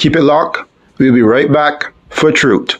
Keep it locked. We'll be right back for Truth.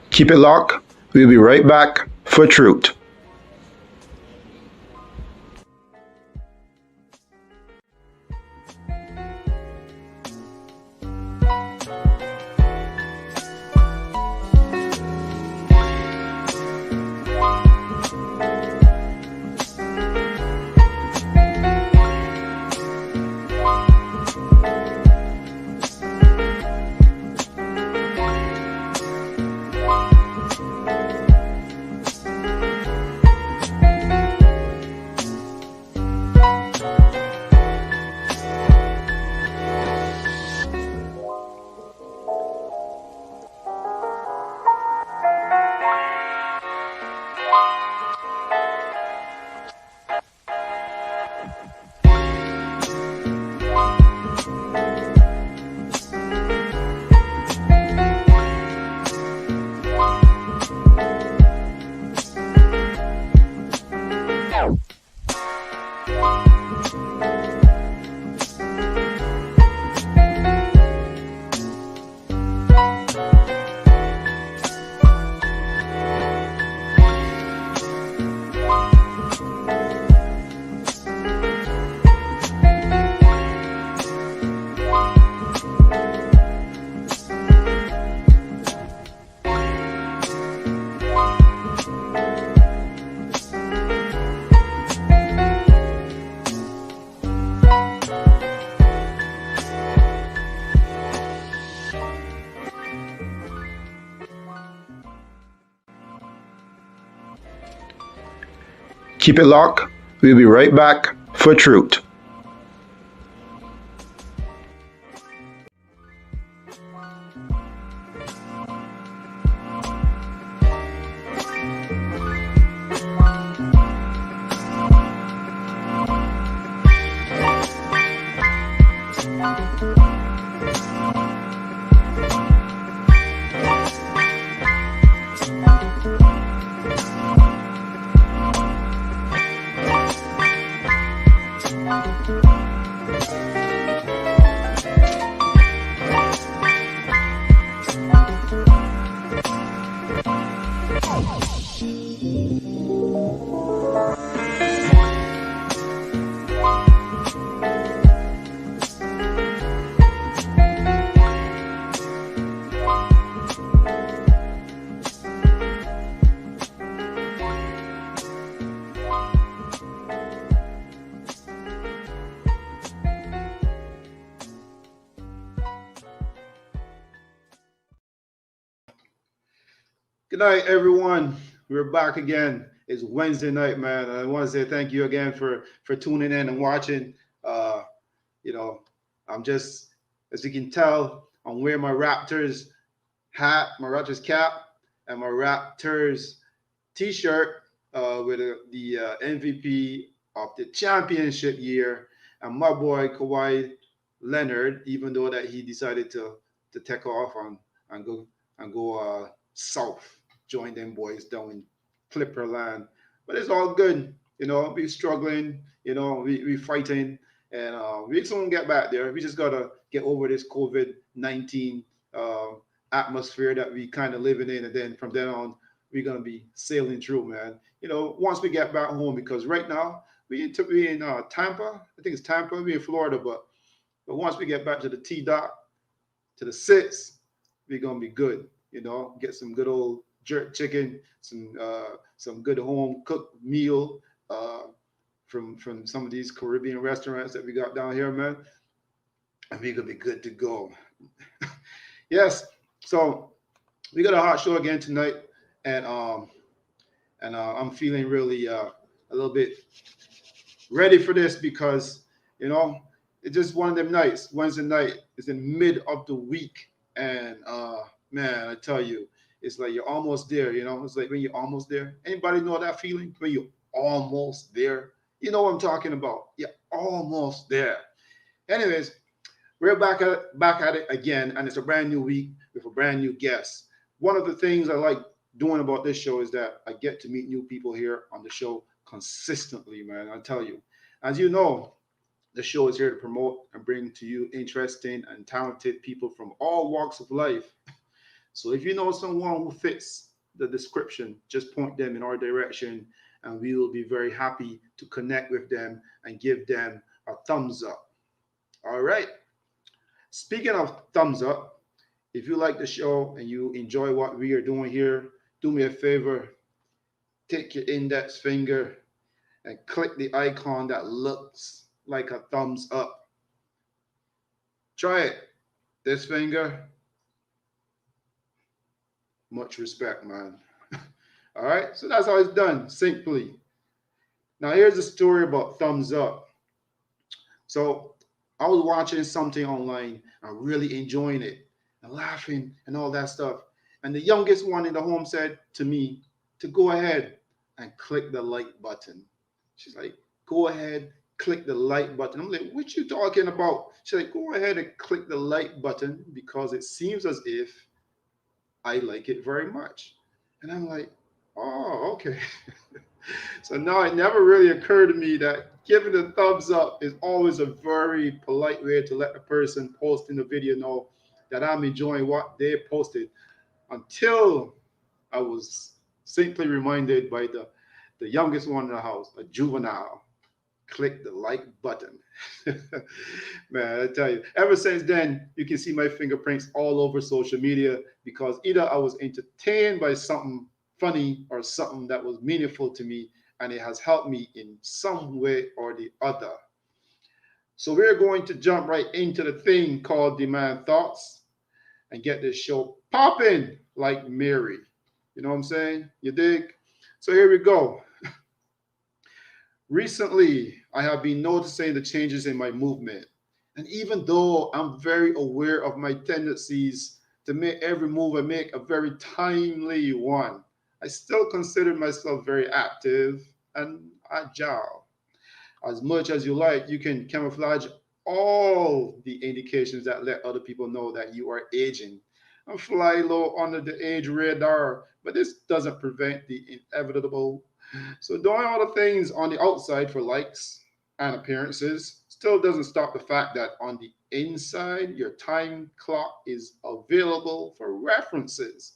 Keep it locked. We'll be right back for Truth. Keep it locked. We'll be right back for Truth. Good night, everyone. We're back again. It's Wednesday night, man. And I want to say thank you again for tuning in and watching. I'm just, as you can tell, I'm wearing my Raptors hat, my Raptors cap, and my Raptors t-shirt with the MVP of the championship year. And my boy Kawhi Leonard, even though that he decided to take off and go south, join them boys down in Clipper land. But it's all good. We struggling, we fighting, and we soon get back there. We just gotta get over this COVID-19 uh, atmosphere that we kind of living in, and then from then on, we're gonna be sailing through, man. Once we get back home, because right now we in Tampa. I think it's Tampa. We in Florida, but once we get back to the T dot, to the six, we're gonna be good. Get some good old jerk chicken, some good home cooked meal from some of these Caribbean restaurants that we got down here, man, and we're gonna be good to go. Yes. So we got a hot show again tonight, and I'm feeling really a little bit ready for this because it's just one of them nights. Wednesday night is in mid of the week, and man, I tell you, it's like you're almost there. It's like when you're almost there. Anybody know that feeling when you're almost there? You know what I'm talking about. You're almost there. Anyways, we're back at it again, and it's a brand new week with a brand new guest. One of the things I like doing about this show is that I get to meet new people here on the show consistently, man. I tell you, as you know, the show is here to promote and bring to you interesting and talented people from all walks of life. So if you know someone who fits the description, just point them in our direction, and we will be very happy to connect with them and give them a thumbs up. All right. Speaking of thumbs up, if you like the show and you enjoy what we are doing here, do me a favor, take your index finger and click the icon that looks like a thumbs up. Try it. This finger. Much respect, man. All right. So that's how it's done, simply. Now, here's a story about thumbs up. So I was watching something online and really enjoying it and laughing and all that stuff. And the youngest one in the home said to me to go ahead and click the like button. She's like, go ahead, click the like button. I'm like, what you talking about? She's like, go ahead and click the like button because it seems as if I like it very much. And I'm like, oh, okay. So now it never really occurred to me that giving a thumbs up is always a very polite way to let the person posting the video know that I'm enjoying what they posted, until I was simply reminded by the youngest one in the house, a juvenile. Click the like button. Man, I tell you, ever since then, you can see my fingerprints all over social media because either I was entertained by something funny or something that was meaningful to me, and it has helped me in some way or the other. So we're going to jump right into the thing called Demand Thoughts and get this show popping like Mary. You know what I'm saying? You dig? So here we go. Recently, I have been noticing the changes in my movement. And even though I'm very aware of my tendencies to make every move I make a very timely one, I still consider myself very active and agile. As much as you like, you can camouflage all the indications that let other people know that you are aging and fly low under the age radar, but this doesn't prevent the inevitable. So doing all the things on the outside for likes and appearances still doesn't stop the fact that on the inside, your time clock is available for references.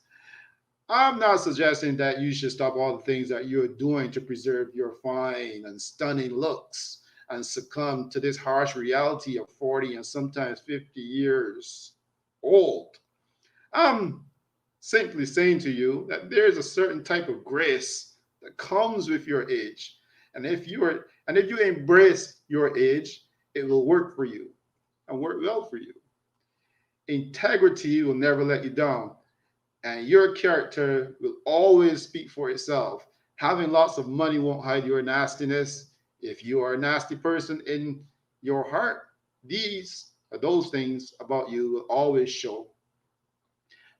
I'm not suggesting that you should stop all the things that you're doing to preserve your fine and stunning looks and succumb to this harsh reality of 40 and sometimes 50 years old. I'm simply saying to you that there's a certain type of grace that comes with your age. And if you embrace your age, it will work for you and work well for you. Integrity will never let you down, and your character will always speak for itself. Having lots of money won't hide your nastiness. If you are a nasty person in your heart, those things about you will always show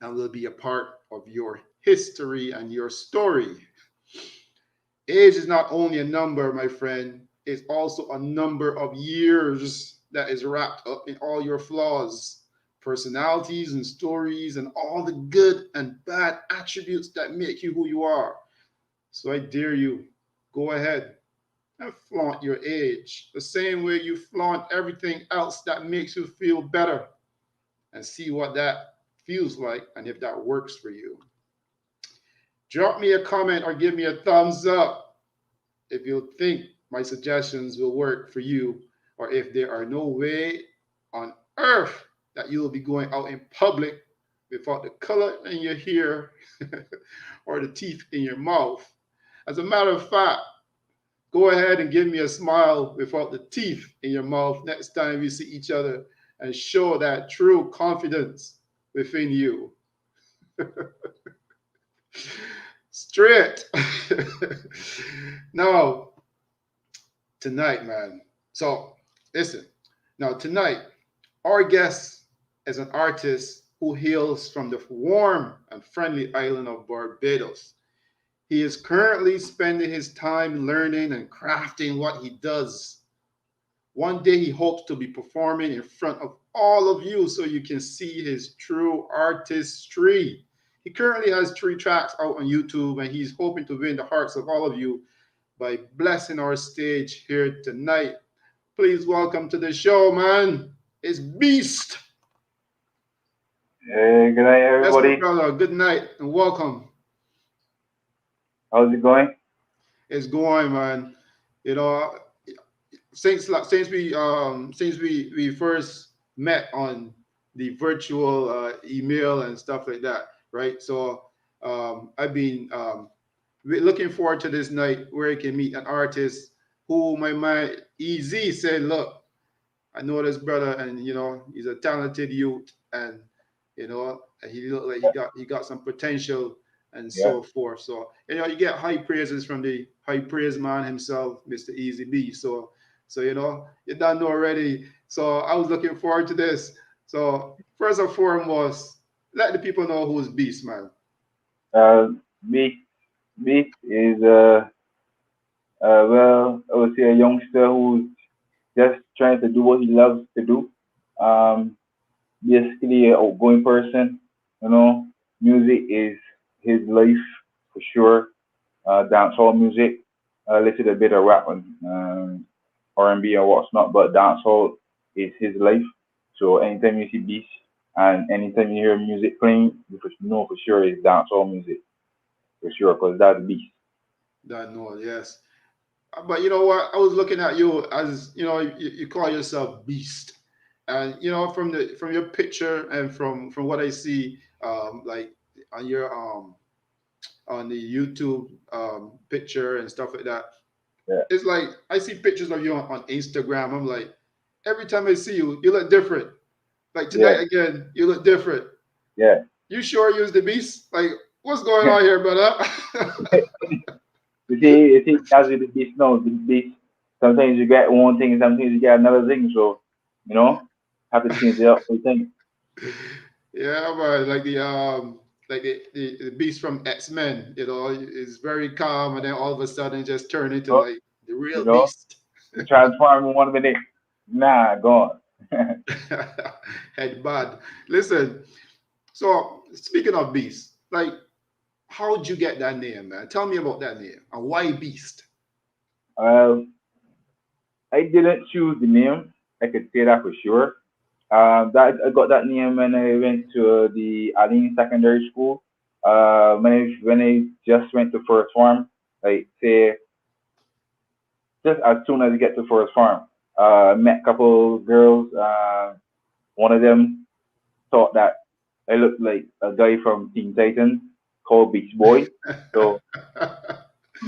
and will be a part of your history and your story. Age is not only a number, my friend. is also a number of years that is wrapped up in all your flaws, personalities, and stories, and all the good and bad attributes that make you who you are. So I dare you, go ahead and flaunt your age the same way you flaunt everything else that makes you feel better, and see what that feels like and if that works for you. Drop me a comment or give me a thumbs up if you think my suggestions will work for you, or if there are no way on earth that you will be going out in public without the color in your hair or the teeth in your mouth. As a matter of fact, go ahead and give me a smile without the teeth in your mouth next time we see each other, and show that true confidence within you. Straight. Now, tonight, man. So, listen. Now, tonight, our guest is an artist who hails from the warm and friendly island of Barbados. He is currently spending his time learning and crafting what he does. One day, he hopes to be performing in front of all of you so you can see his true artistry. He currently has 3 tracks out on YouTube, and he's hoping to win the hearts of all of you by blessing our stage here tonight. Please welcome to the show, man. It's Beast. Hey, good night, Yes, my everybody. brother. Good night and welcome. How's it going? It's going, man. You know, since we first met on the virtual email and stuff like that, right? So I've been looking forward to this night where I can meet an artist who my man Easy said, look, I know this brother, and he's a talented youth, and he looked like he got some potential and Yeah. so forth. So you get high praises from the high praise man himself, Mr. Easy B. So you don't know already. So I was looking forward to this. So first and foremost, let the people know who's Beast, man. Uh, Beast, Beast is well, I would say a youngster who's just trying to do what he loves to do. Um, Basically, an outgoing person. You know, music is his life for sure. Dancehall music, a little bit of rap and R&B and what's not, but dancehall is his life. So anytime you see beats and anytime you hear music playing, know for sure it's dancehall music for sure, because that's beast. That know, yes. But you know what? I was looking at you as you call yourself Beast, and from your picture and from what I see, like on your on the YouTube picture and stuff like that. Yeah, It's like I see pictures of you on Instagram. I'm like, every time I see you, you look different. Like yeah, tonight again, you look different. yeah. You sure you're the Beast? Like, what's going on here, brother? You see, as with the beast now, the beast. Sometimes you get one thing, sometimes you get another thing. So, you know, have to change it up for things. Yeah, man, like the beast from X-Men, is very calm, and then all of a sudden just turn into So, like the you real know, beast. you transform in 1 minute. Nah, gone. Head bad. Listen, so speaking of beast, like how'd you get that name, man? Tell me about that name and why beast. Well, I didn't choose the name. I could say that for sure. That I got that name when I went to the Aline Secondary School. When I just went to first form, like say just as soon as I get to first form, met a couple girls. One of them thought that I looked like a guy from Teen Titans called Beach Boy. So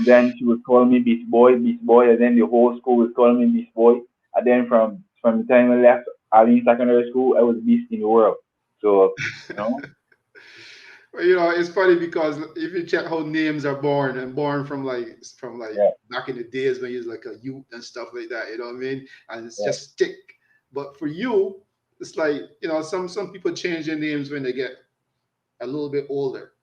then she was calling me Beast Boy, and then the whole school was calling me Beast Boy. And then from the time I left Aline Secondary School, I was Beast in the world. So, you know, Well, it's funny because if you check how names are born and born from yeah, back in the days when you was like a youth and stuff like that, you know what I mean? And it's yeah, just stick. But for you, it's like, some people change their names when they get a little bit older.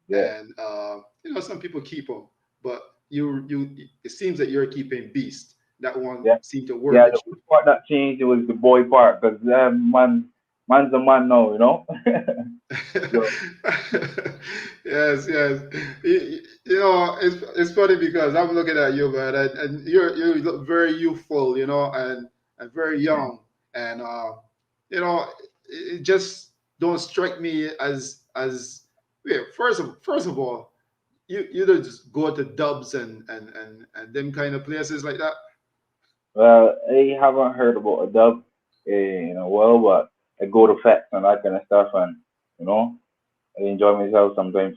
yeah, And some people keep them. But it seems that you're keeping Beast. that one Yeah, seemed to work yeah. with The only part that changed it was the boy part, because man's a man now, you know. you. So Yes, yes. You know, it's funny because I'm looking at you, man, and you look very youthful, you know, and very young, and you know, it just don't strike me as yeah. First of all, you don't just go to dubs and them kind of places like that. I haven't heard about a dub in a while, but I go to fest and that kind of stuff, and you know, I enjoy myself sometimes.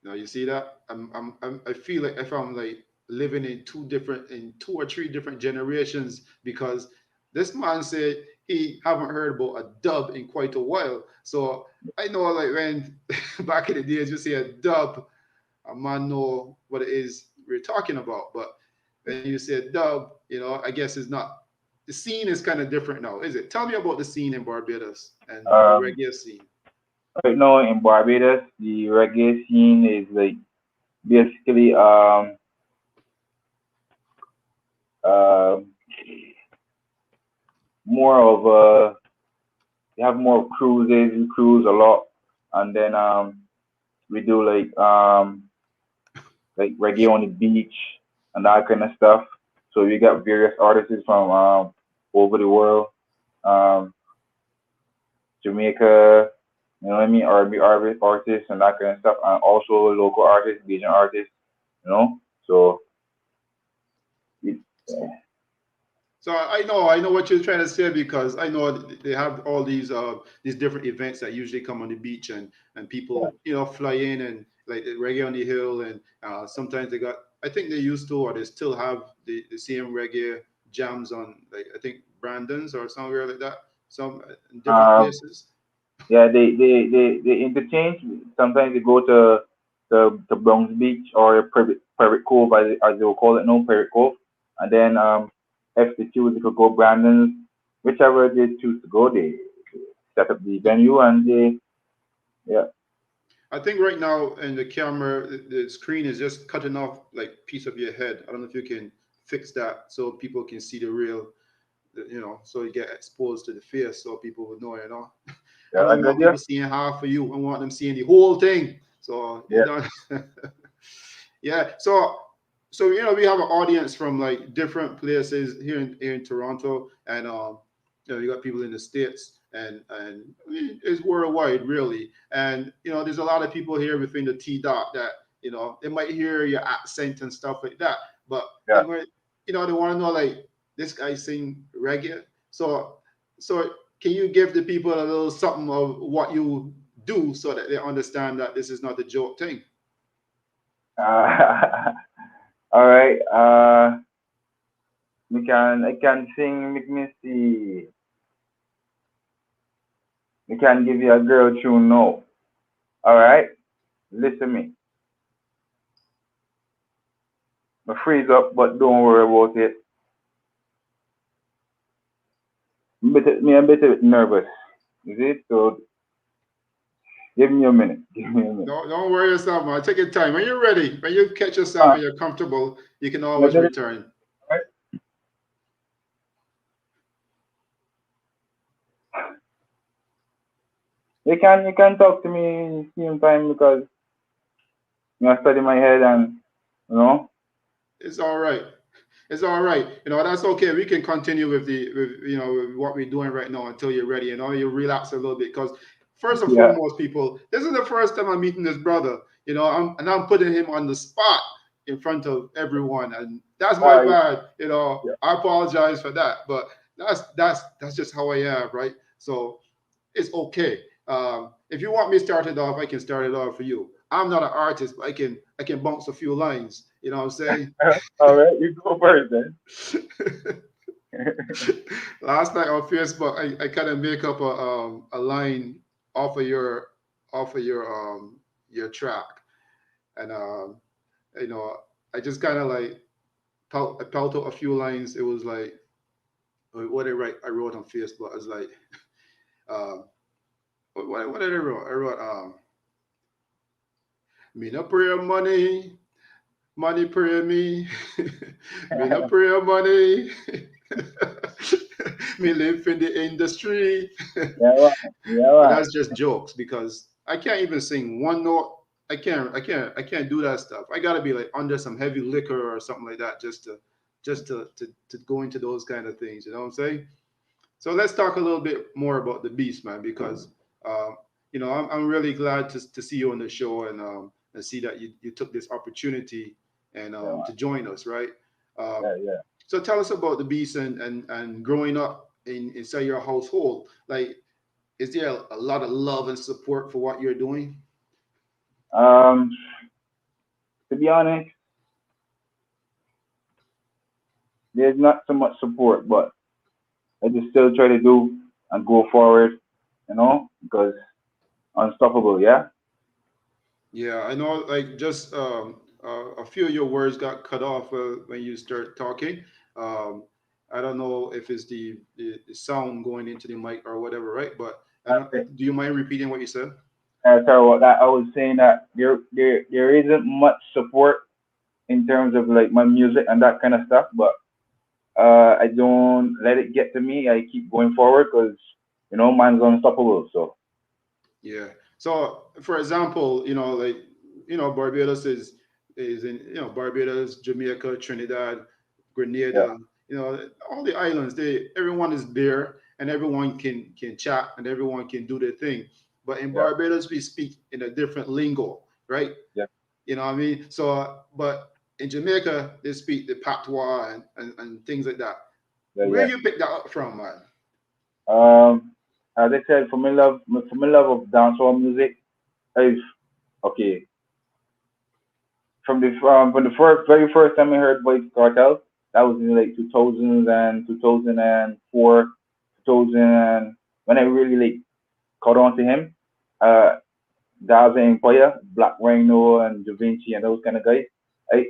Now you see that I feel like if I'm like living in two or three different generations because this man said he haven't heard about a dub in quite a while. So I know like when back in the days you say a dub, a man know what it is we're talking about. But when you say dub, you know, I guess it's not the scene is kind of different now, is it? Tell me about the scene in Barbados and the Um, reggae scene. right now in Barbados, the reggae scene is like basically uh, more of we have more cruises. We cruise a lot, and then we do like reggae on the beach and that kind of stuff. So we got various artists from over the world, um, Jamaica, you know what I mean, R&B artists and that kind of stuff, and also local artists, Asian artists, you know. So it, So I know what you're trying to say because I know they have all these different events that usually come on the beach and yeah. people you know fly in and like the reggae on the hill and sometimes they got I think they used to or they still have the same reggae jams on like I think Brandon's or somewhere like that some in different Um, places. yeah, they interchange. Sometimes they go to Bronx Beach or Private Cove, as they will call it now, Private Cove. And then if they choose, they could go Brandon's, whichever they choose to go. They set up the venue and they, yeah. I think right now in the camera the screen is just cutting off like piece of your head. I don't know if you can fix that so people can see the real you know, so you get exposed to the face so people would know, you know. I Yeah, I don't good, want yeah? people seeing half of you. I want them seeing the whole thing. So you Yeah. know, yeah. So you know, we have an audience from like different places here in Toronto, and you know, you got people in the states, and I mean, it's worldwide really. And you know, there's a lot of people here within the T dot that you know they might hear your accent and stuff like that, but they Yeah. might you know they want to know like this guy sing reggae. So can you give the people a little something of what you do so that they understand that this is not a joke thing? All right. I can sing. Make me see. We can give you a girl tune now. All right. Listen me. I freeze up, but don't worry about it. I'm a bit nervous. Is it? So give me a minute. Give me a minute. Don't worry yourself, man. Take your time. When you're ready, when you catch yourself Ah, and you're comfortable, you can you always did it, return. right? You can talk to me same time because I study my head and you know. It's all right. It's all right. You know, that's okay. We can continue with the with you know with what we're doing right now until you're ready. You know, you relax a little bit because first and Yeah. foremost, people, this is the first time I'm meeting this brother. You know, I'm putting him on the spot in front of everyone, and that's my Yeah. bad. You know, Yeah. I apologize for that, but that's just how I am, right? So it's okay. If you want me to start it off, I can start it off for you. I'm not an artist, but I can bounce a few lines. You know what I'm saying? All right. You go first then. Last night on Facebook, I kind of make up a line off of off of your track, and you know I just kind of like I pelt out a few lines. It was like what I wrote on Facebook. I was like, um, what did I wrote? I wrote me no prayer money, Money pray me. Me no pray money. Me live in the industry. Yeah, man. Yeah, But man. that's just jokes because I can't even sing one note. I can't do that stuff. I gotta be like under some heavy liquor or something like that just to go into those kind of things. You know what I'm saying? So let's talk a little bit more about the beast, man, because uh, I'm really glad to see you on the show and see that you took this opportunity and Yeah, man. to join us, right? Um, Yeah, yeah. so tell us about the beast and growing up inside your household. Like, is there a lot of love and support for what you're doing? Um, to be honest, there's not so much support, but I just still try to do and go forward, because unstoppable, yeah? Yeah, I know. Like, just a few of your words got cut off when you start talking. Um, I don't know if it's the sound going into the mic or whatever, right? But I don't. Okay. Do you mind repeating what you said? Sorry about that. I was saying that there isn't much support in terms of like my music and that kind of stuff, but I don't let it get to me. I keep going forward because man's unstoppable. So Yeah. So, for example, like, Barbados is in, Barbados, Jamaica, Trinidad, yeah, Grenada, all the islands. Everyone is there, and everyone can chat, and everyone can do their thing. But in yeah, Barbados, we speak in a different lingo, right? yeah, You know what I mean? So, but in Jamaica, they speak the patois and things like that. yeah, Where yeah. you pick that up from, man? As I said, for my love of dancehall music, I've okay from the very first time I heard Voice Cartel. That was in like 2000s and 2004, 2000 when I really like caught on to him. Uh, Gaza Empire, Black Rhino, and Da Vinci, and those kind of guys. I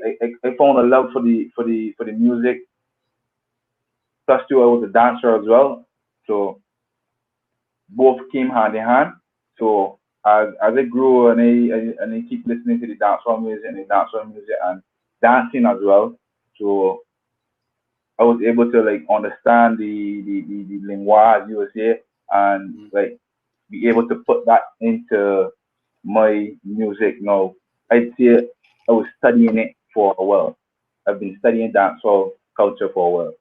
found a love for the music. Plus, too, I was a dancer as well, so both came hand in hand. So as I grew and I keep listening to the dancehall music and dancing as well. So I was able to like understand the lingua, as you would say, and Mm-hmm. like be able to put that into my music now. I'd say I was studying it for a while. I've been studying dancehall culture for a while.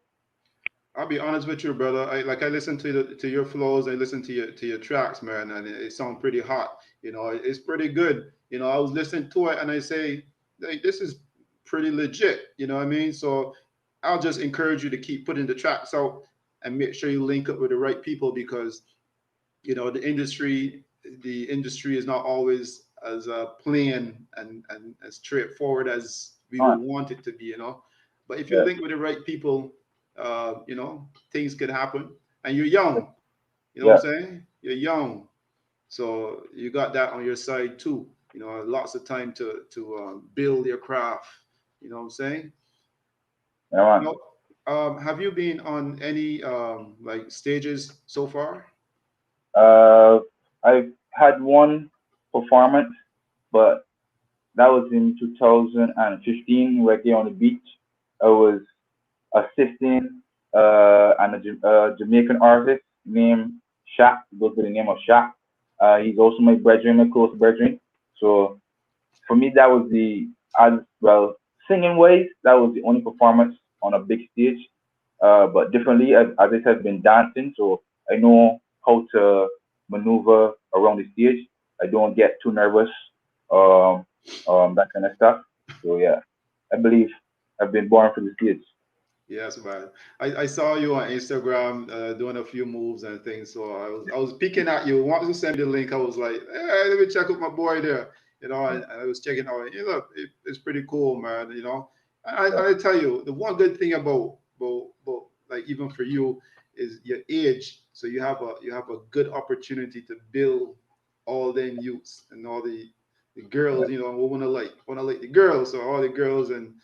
I'll be honest with you, brother. I listen to your flows. I listen to your tracks, man, and it sounds pretty hot. It's pretty good. I was listening to it, and I say, like, this is pretty legit. You know what I mean? So I'll just encourage you to keep putting the tracks out and make sure you link up with the right people because the industry is not always as plain and as straightforward as we would Huh? want it to be. But if you Yeah, link with the right people, things could happen. And you're young. You know what yeah, I'm saying? You're young, so you got that on your side too. Lots of time to build your craft. You know what I'm saying? yeah, man. Now, have you been on any like stages so far? Uh, I've had one performance, but that was in 2015, Reggae on the Beach. I was assisting a Jamaican artist named Shaq. He goes by the name of Shaq. He's also my brethren, my close brethren. So for me, that was as well, singing ways, that was the only performance on a big stage. But differently, as I said, I've been dancing, so I know how to maneuver around the stage. I don't get too nervous, um, that kind of stuff. So yeah, I believe I've been born for the stage. Yes, man. I saw you on Instagram doing a few moves and things. So I was peeking at you. Once you sent me the link, I was like, hey, let me check out my boy there. Yeah, And I was checking out. Look, it's pretty cool, man. yeah, I tell you, the one good thing about like even for you is your age. So you have a good opportunity to build all them youths and all the girls. Want to like the girls. So all the girls and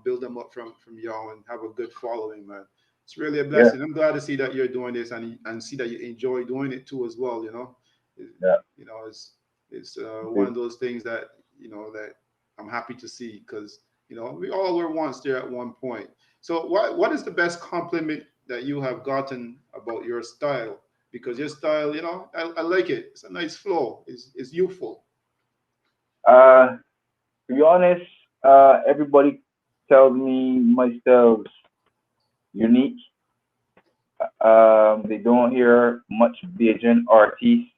build them up from young and have a good following, man. It's really a yeah, blessing. I'm glad to see that you're doing this and see that you enjoy doing it too as well. It- yeah. it's one Okay. of those things that you know that. I'm happy to see because we all were once there at one point. So what is the best compliment that you have gotten about your style? Because your style, I like it. It's a nice flow. It's youthful. Uh, to be honest, everybody tells me my style's unique. They don't hear much Bajan artists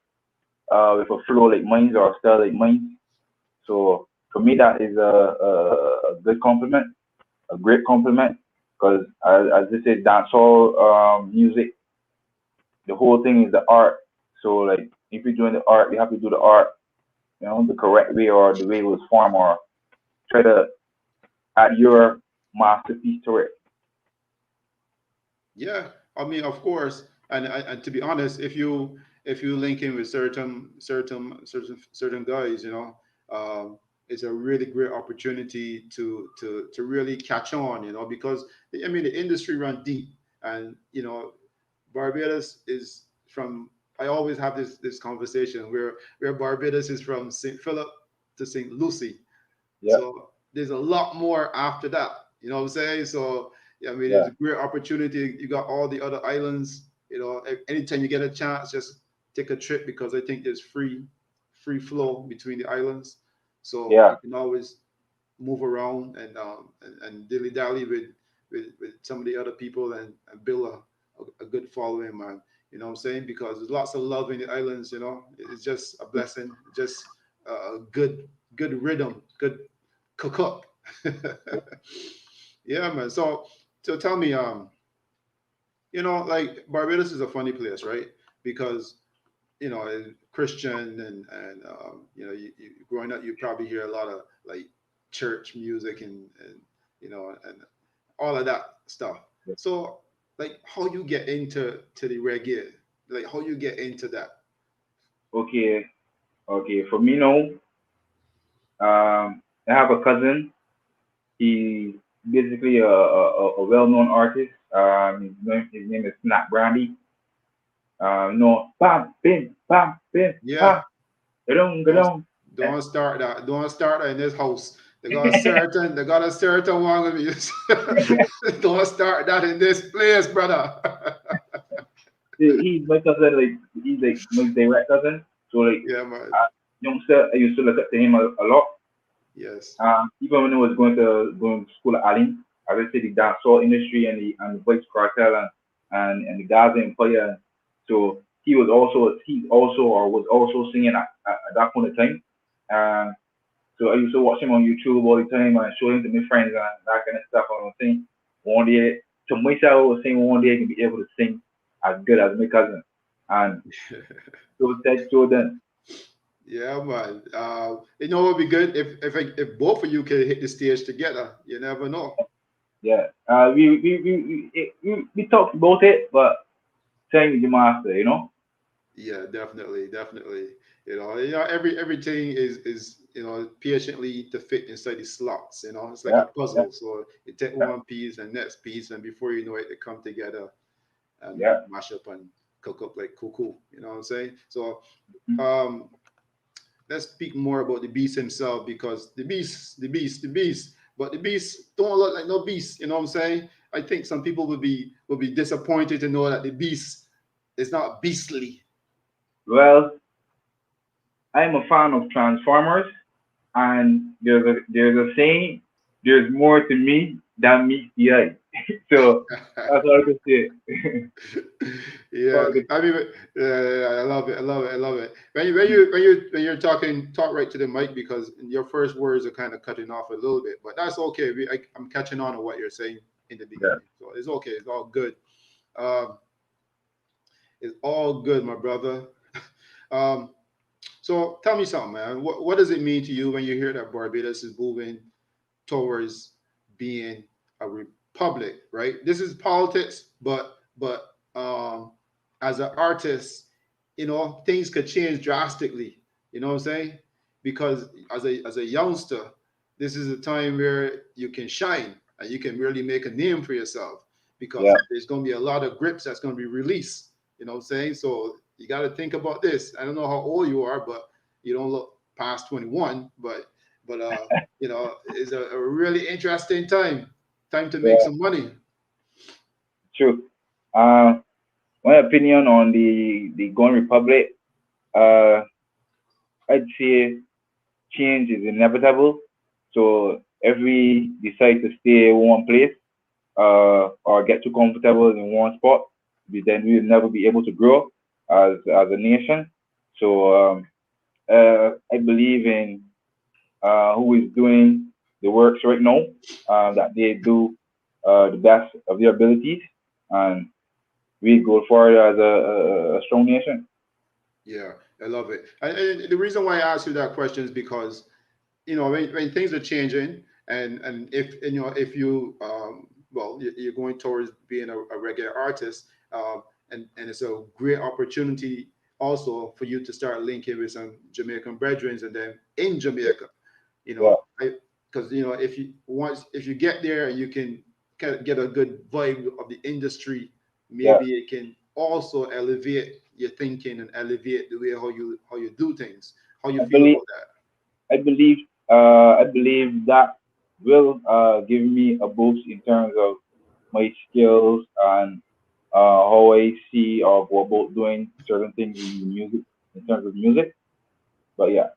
with a flow like mine or a style like mine. So for me, that is a good compliment, a great compliment, because as they say, dancehall music, the whole thing is the art. So like, if you're doing the art, you have to do the art, the correct way or the way it was formed, or try to add your masterpiece to it. Yeah, I mean, of course, and to be honest, if you link in with certain guys, um, it's a really great opportunity to really catch on, because I mean the industry run deep, and Barbados is from. I always have this conversation where Barbados is from St. Philip to St. Lucie, Yeah, so there's a lot more after that. You know what I'm saying? So yeah, I mean, it's yeah, a great opportunity. You got all the other islands. Anytime you get a chance, just take a trip because I think there's free flow between the islands, so yeah, you can always move around and dilly dally with some of the other people and build a good following, man. You know what I'm saying? Because there's lots of love in the islands. It's just a blessing. Just a good rhythm, good cook up. Yeah, man. So tell me, like Barbados is a funny place, right? Because Christian and growing up, you probably hear a lot of like church music and all of that stuff. yeah. So like, how you get into the reggae? Like, how you get into that? Okay, okay. For me now, I have a cousin. He's basically a well-known artist. His name is Snap Brandy. Bam, bam, bim, Yeah, bam, ga-dong, don't ga-dong. don't start that. Don't start that in this house. They got a certain one of you. Don't start that in this place, brother. He's my cousin, like, he's like my direct cousin. So like, Yeah, man. youngster, I used to look up to him a lot. Yes. Even when I was going to school at Allen, I would say the dancehall industry and the Voice Cartel and the Gaza Empire. So he's also or was also singing at that point of time. Um, so I used to watch him on YouTube all the time and show him to my friends and that kind of stuff. And I was saying one day to myself, I was saying one day I can be able to sing as good as my cousin. And so said, so done. Yeah, man. It would be good if both of you can hit the stage together. You never know. Yeah. We talked about it, but time is the master. Yeah, definitely, definitely. Everything is patiently to fit inside the slots. It's like Yeah, a yeah, puzzle. So you take yeah, one piece and next piece, and before you know it, they come together and yeah. mash up and cook up like cuckoo. You know what I'm saying? So Mhm. um, let's speak more about the beast himself because the beast, but the beast don't look like no beast. You know what I'm saying? I think some people would be disappointed to know that the beast is not beastly. Well, I'm a fan of Transformers, and there's a saying, there's more to me than meets the eye. So that's all I can say. That's all Yeah, I can I mean, I love it. I love it. I love it. When you're talking, talk right to the mic because your first words are kind of cutting off a little bit, but that's okay. I'm catching on to what you're saying in the say. beginning, so it's okay. It's all good. Um, it's all good, my brother. Um, so tell me something, man. What does it mean to you when you hear that Barbados is moving towards being a republic, right? This is politics, but as an artist, things could change drastically. You know what I'm saying? Because as a youngster, this is a time where you can shine and you can really make a name for yourself Yeah, because there's going to be a lot of grips that's going to be released. You know what I'm saying? So you got to think about this. I don't know how old you are, but you don't look past 21. but it's a really interesting time to make Yeah, some money. true. Uh, my opinion on the Gone Republic, uh, I'd say change is inevitable. So if we decide to stay in one place, or get too comfortable in one spot, then we'll never be able to grow as a nation. So I believe in who is doing the works right now, that they do the best of their abilities, and we go forward as a strong nation. Yeah, I love it. And the reason why I asked you that question is because when things are changing, and if you well, you're going towards being a reggae artist, and it's a great opportunity also for you to start linking with some Jamaican brethren and then in Jamaica, Yeah, I because if you get there and you can kind of get a good vibe of the industry, yeah. maybe it can also elevate your thinking and elevate the way how you do things. How you I feel believe about that? I believe that will give me a boost in terms of my skills and how I see or go about doing certain things in music, in terms of music. But yeah,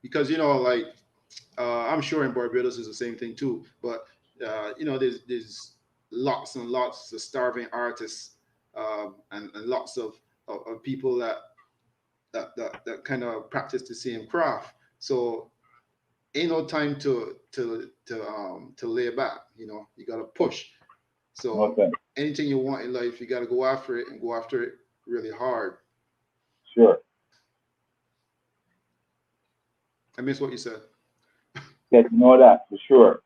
Because like I'm sure in Barbados is the same thing too. But there's lots and lots of starving artists, and lots of people that kind of practice the same craft. So ain't no time to lay back. You got to push. So okay, anything you want in life, you got to go after it and go after it really hard. sure. I miss what you said. Get to know that for sure.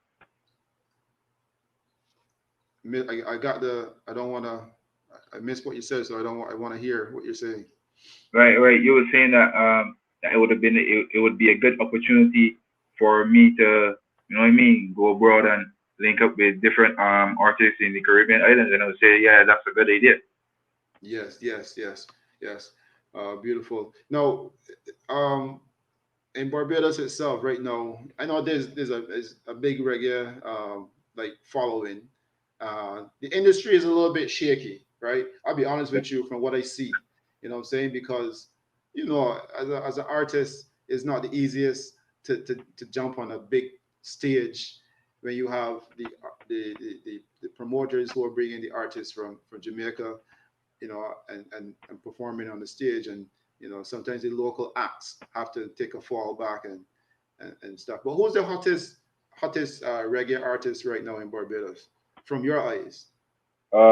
I got the. I don't want to. I missed what you said, so I don't. I want to hear what you're saying. Right, right. You were saying that it would be a good opportunity for me to, you know what I mean, go abroad and link up with different artists in the Caribbean islands, and I would say, yeah, that's a good idea. Yes, yes, yes, yes. Beautiful. Now, um, in Barbados itself, right now, I know there's a big reggae like following. The industry is a little bit shaky, right? I'll be honest with you from what I see. You know what I'm saying? Because as an artist, it's not the easiest to jump on a big stage when you have the promoters who are bringing the artists from Jamaica, and performing on the stage, and sometimes the local acts have to take a fall back and stuff. But who's the hottest reggae artist right now in Barbados from your eyes,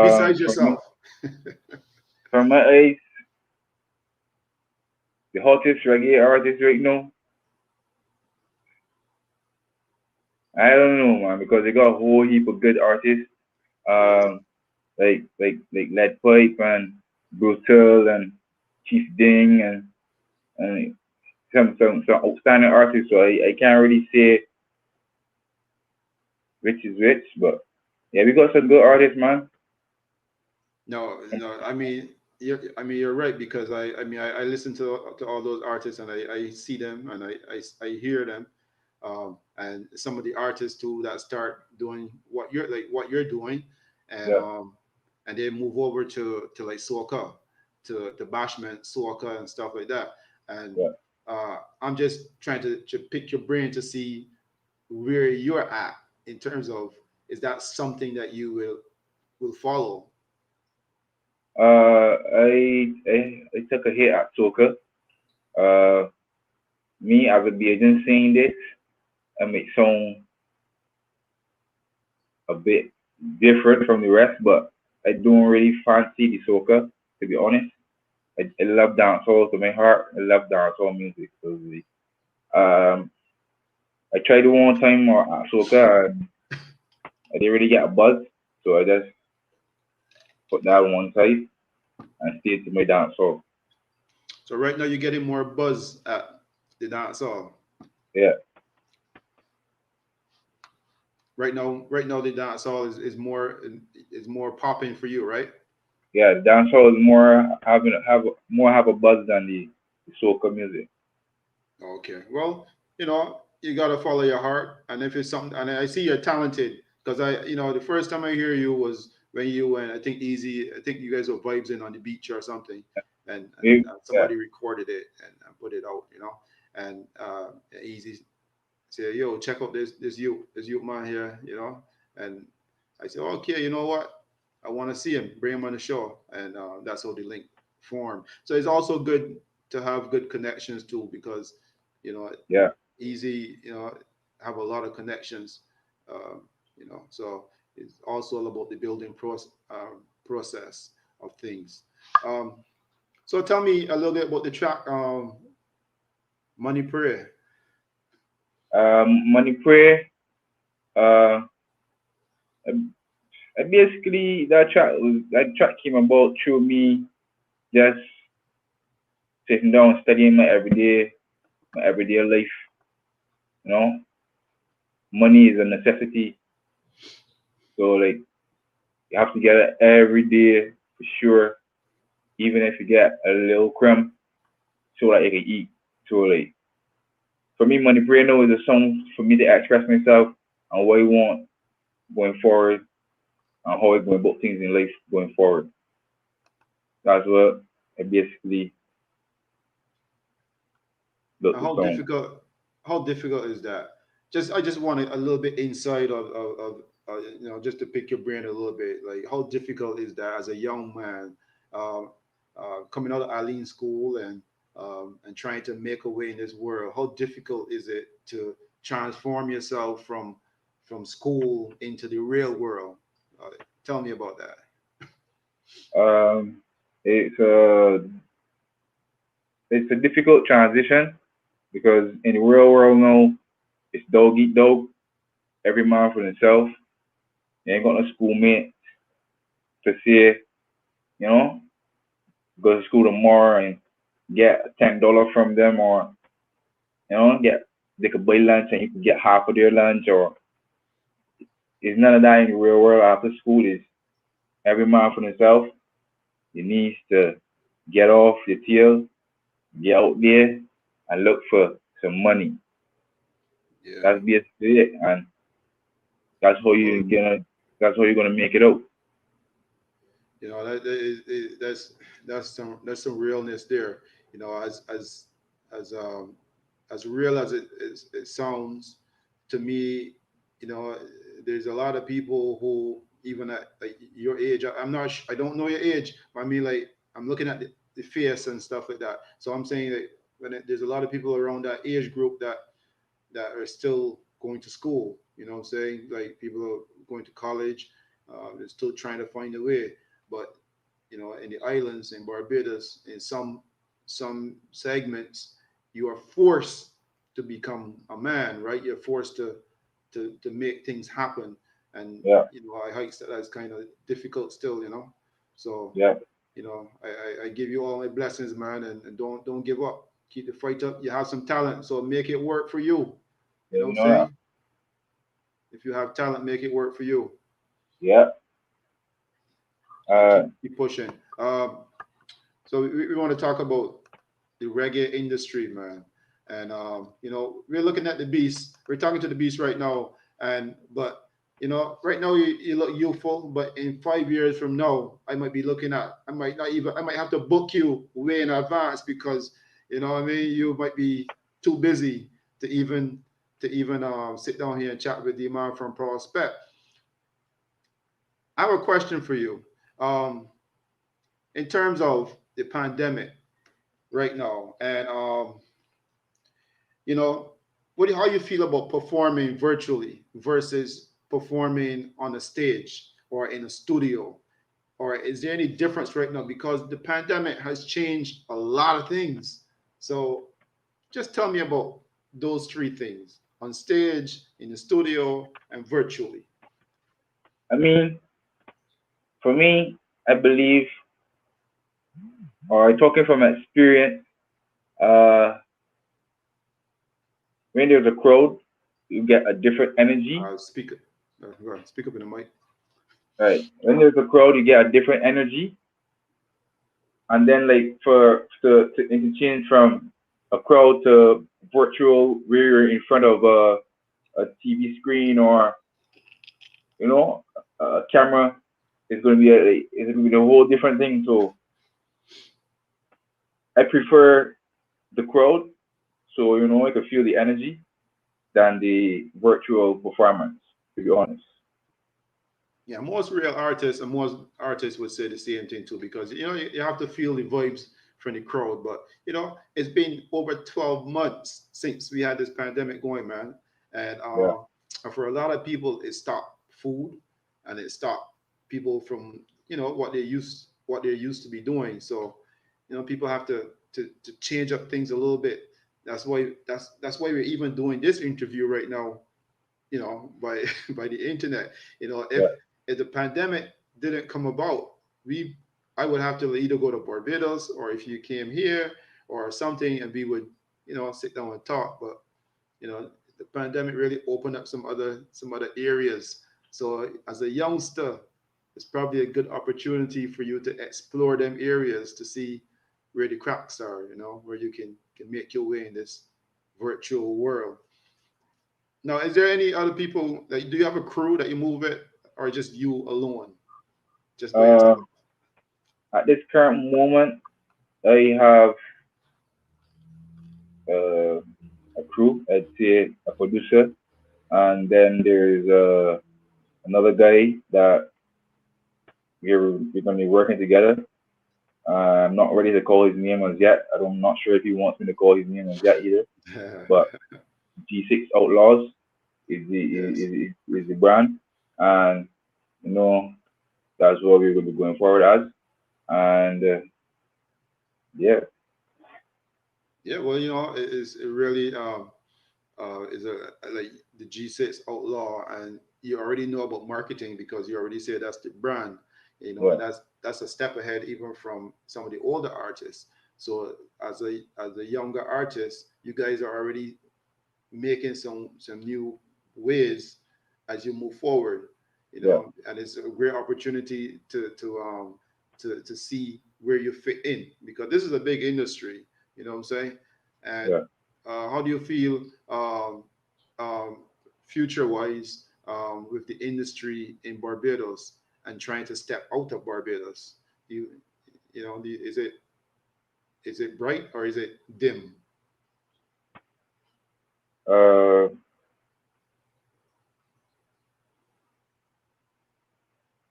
besides For me, yourself? from my eyes, the hottest reggae artist right now, I don't know, man, because they got a whole heap of good artists, Yeah, um, like Lead Pipe and Brutal and Chief Ding and some outstanding artists. So I can't really say which is which, but yeah, we got some good artists, man. no, no. I mean you're right, because I listen to all those artists, and I see them, and I hear them, and some of the artists too that start doing what you're doing, and Yeah, um and they move over to like soca, to bashment soca and stuff like that. And yeah. I'm just trying to pick your brain to see where you're at in terms of, is that something that you will follow? I took a hit at soccer. Uh, me as a Bajan saying this, I may sound a bit different from the rest, but I don't really fancy the soccer, to be honest. I love dancehall to my heart. I love dancehall music. So um, I tried it one time at soccer and I didn't really get a buzz, so I just put that on one side and stayed to my dancehall. So right now you're getting more buzz at the dancehall. Yeah, Right now the dancehall is more popping for you, right? yeah. Dancehall is more have a buzz than the soca music. Okay. Well, you gotta follow your heart. And if it's something, and I see you're talented, because the first time I hear you was when you and I think Easy, I think you guys were vibes in on the beach or something, and Yeah. somebody recorded it and put it out. And Easy say, yo, check out this youth man here. And I said, okay, you know what? I want to see him, bring him on the show, and that's how the link formed. So it's also good to have good connections too, because you know, Yeah. easy, have a lot of connections, so it's also all about the building process of things. Um, so tell me a little bit about the track, Money Prayer. Money prayer. Uh, basically that track came about through me just sitting down studying my everyday life. You know, money is a necessity, so like you have to get it every day for sure, even if you get a little crumb, so that you can eat. So like for me, money prayer now is a song for me to express myself and what I want going forward and how I go about things in life going forward. That's what I basically built And the song. how difficult is that? I just wanted a little bit inside of just to pick your brain a little bit. Like, how difficult is that as a young man, um, coming out of Eileen school and trying to make a way in this world? How difficult is it to transform yourself from school into the real world? Uh, Tell me about that. Um, it's a difficult transition because in the real world now, it's dog eat dog, every man for himself. You ain't got no schoolmate to say, you know, go to school tomorrow and get $10 from them, or get they could buy lunch and you could get half of their lunch, or it's none of that in the real world. After school is every man for himself. You need to get off your tail, get out there and look for some money. Yeah. That's basically it, and that's how Well, you gonna that's how you're gonna make it out. that's some realness there. As real as it sounds to me, you know, there's a lot of people who even at like your age. I don't know your age, but I mean, like, I'm looking at the face and stuff like that. So I'm saying that there's a lot of people around that age group that are still going to school. You know what I'm saying? Like, people are going to college, they're still trying to find a way. But in the islands, in Barbados, in some segments, you are forced to become a man, right? You're forced to make things happen, and Yeah, I hikes that's kind of difficult still. So yeah, I give you all my blessings, man, and don't give up. Keep the fight up. You have some talent, so make it work for you. You yeah, know what you I'm know that. saying? If you have talent, make it work for you, Yeah. and Uh, keep pushing. So we want to talk about the reggae industry, man. And we're looking at the beast. We're talking to the beast right now. And but right now you look youthful, but in 5 years from now, I might not even I might have to book you way in advance, because what I mean, you might be too busy to even sit down here and chat with the man from Prospect. I have a question for you. Um, in terms of the pandemic right now, and you know, how you feel about performing virtually versus performing on a stage or in a studio? Or is there any difference right now? Because the pandemic has changed a lot of things. So just tell me about those three things: on stage, in the studio, and virtually. I mean, for me, I believe, or talking from experience, uh, when there's a crowd, you get a different energy. Speak, speak up in the mic. Right. When there's a crowd, you get a different energy, and then like for to interchange from a crowd to virtual where you're in front of a TV screen or you know a camera. It's going to be a whole different thing. So I prefer the crowd, so I can feel the energy than the virtual performance. To be honest. Yeah, most real artists and most artists would say the same thing too, because you have to feel the vibes from the crowd. But it's been over 12 months since we had this pandemic going, man, and Yeah, for a lot of people, it stopped food, and it stopped people from what they're used to be doing. So people have to change up things a little bit. That's why we're even doing this interview right now, by by the internet. yeah, If the pandemic didn't come about, we I would have to either go to Barbados, or if you came here or something, and we would sit down and talk. But the pandemic really opened up some other areas. So as a youngster, it's probably a good opportunity for you to explore them areas to see where the cracks are, where you can make your way in this virtual world. Now, is there any other people that do you have a crew that you move with, or just you alone, just by yeah. yourself? At this current moment, I have uh, a crew. I'd say a producer, and then there's another guy that we're going to be working together. I'm not ready to call his name as yet. I'm not sure if he wants me to call his name as yet either. But G6 Outlaws Yes. is the brand, and you know that's what we're going to be going forward as. And yeah, Yeah. Well, it really is a like the G6 Outlaw, and you already know about marketing because you already said that's the brand, yeah, and that's a step ahead even from some of the older artists. So as a younger artist, you guys are already making some new ways as you move forward, yeah, and it's a great opportunity to see where you fit in, because this is a big industry, what I'm saying. And yeah. how do you feel, um, future wise, with the industry in Barbados and trying to step out of Barbados? You you know the, is it bright or is it dim? Uh,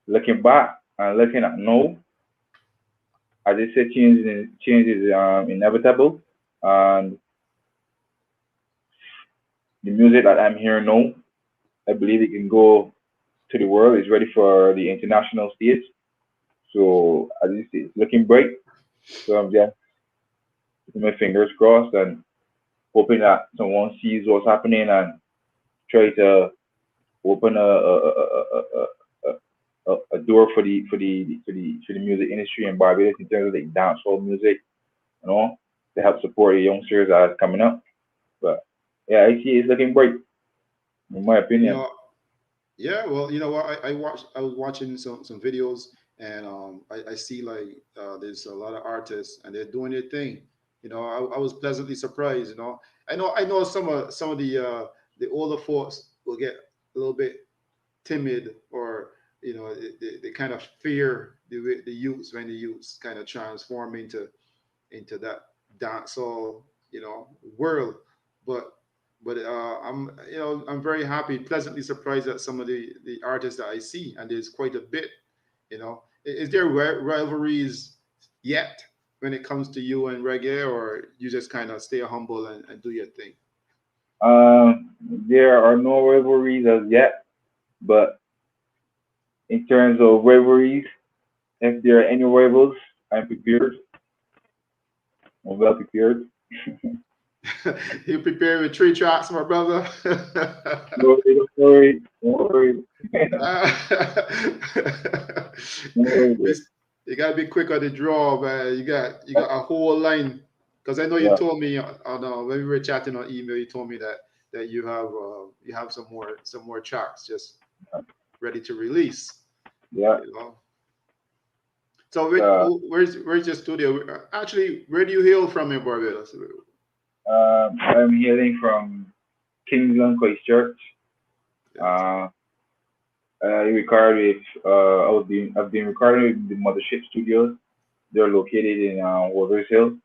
Looking back and looking at now, as I said, change is inevitable, and the music that I'm hearing now, I believe it can go to the world. It's ready for the international stage. So as you see, it's looking bright. So I'm just keeping my fingers crossed and hoping that someone sees what's happening and try to open a door for the music industry in Barbados in terms of the dancehall music, you know, to help support the youngsters that are coming up. But yeah, I see it's looking bright, in my you opinion. know Yeah, well, you know what? I was watching some videos, and I see like there's a lot of artists and they're doing their thing. I was pleasantly surprised. I know some of the older folks will get a little bit timid, or they kind of fear the youths when the youths kind of transform into that dancehall world. But but I'm very happy, pleasantly surprised at some of the artists that I see, and there's quite a bit. Is there rivalries yet when it comes to you and reggae, or you just kind of stay humble and do your thing? There are no rivalries as yet, but in terms of rivalries, if there are any rivals, I'm prepared. I'm well prepared. You prepare with 3 tracks, my brother. No, don't worry, don't worry, don't worry. Miss- you gotta be quick on the draw, man. You got a whole line, because I know you Yeah, told me when we were chatting on email. You told me that you have some more tracks just ready to release. yeah. You know. So Uh, where's your studio? Actually, where do you hail from in Barbados? I'm hailing from Kingsland, Christchurch. Yes. Uh, I record with I've been recording with the Mothership Studios. They're located in Waters Hill.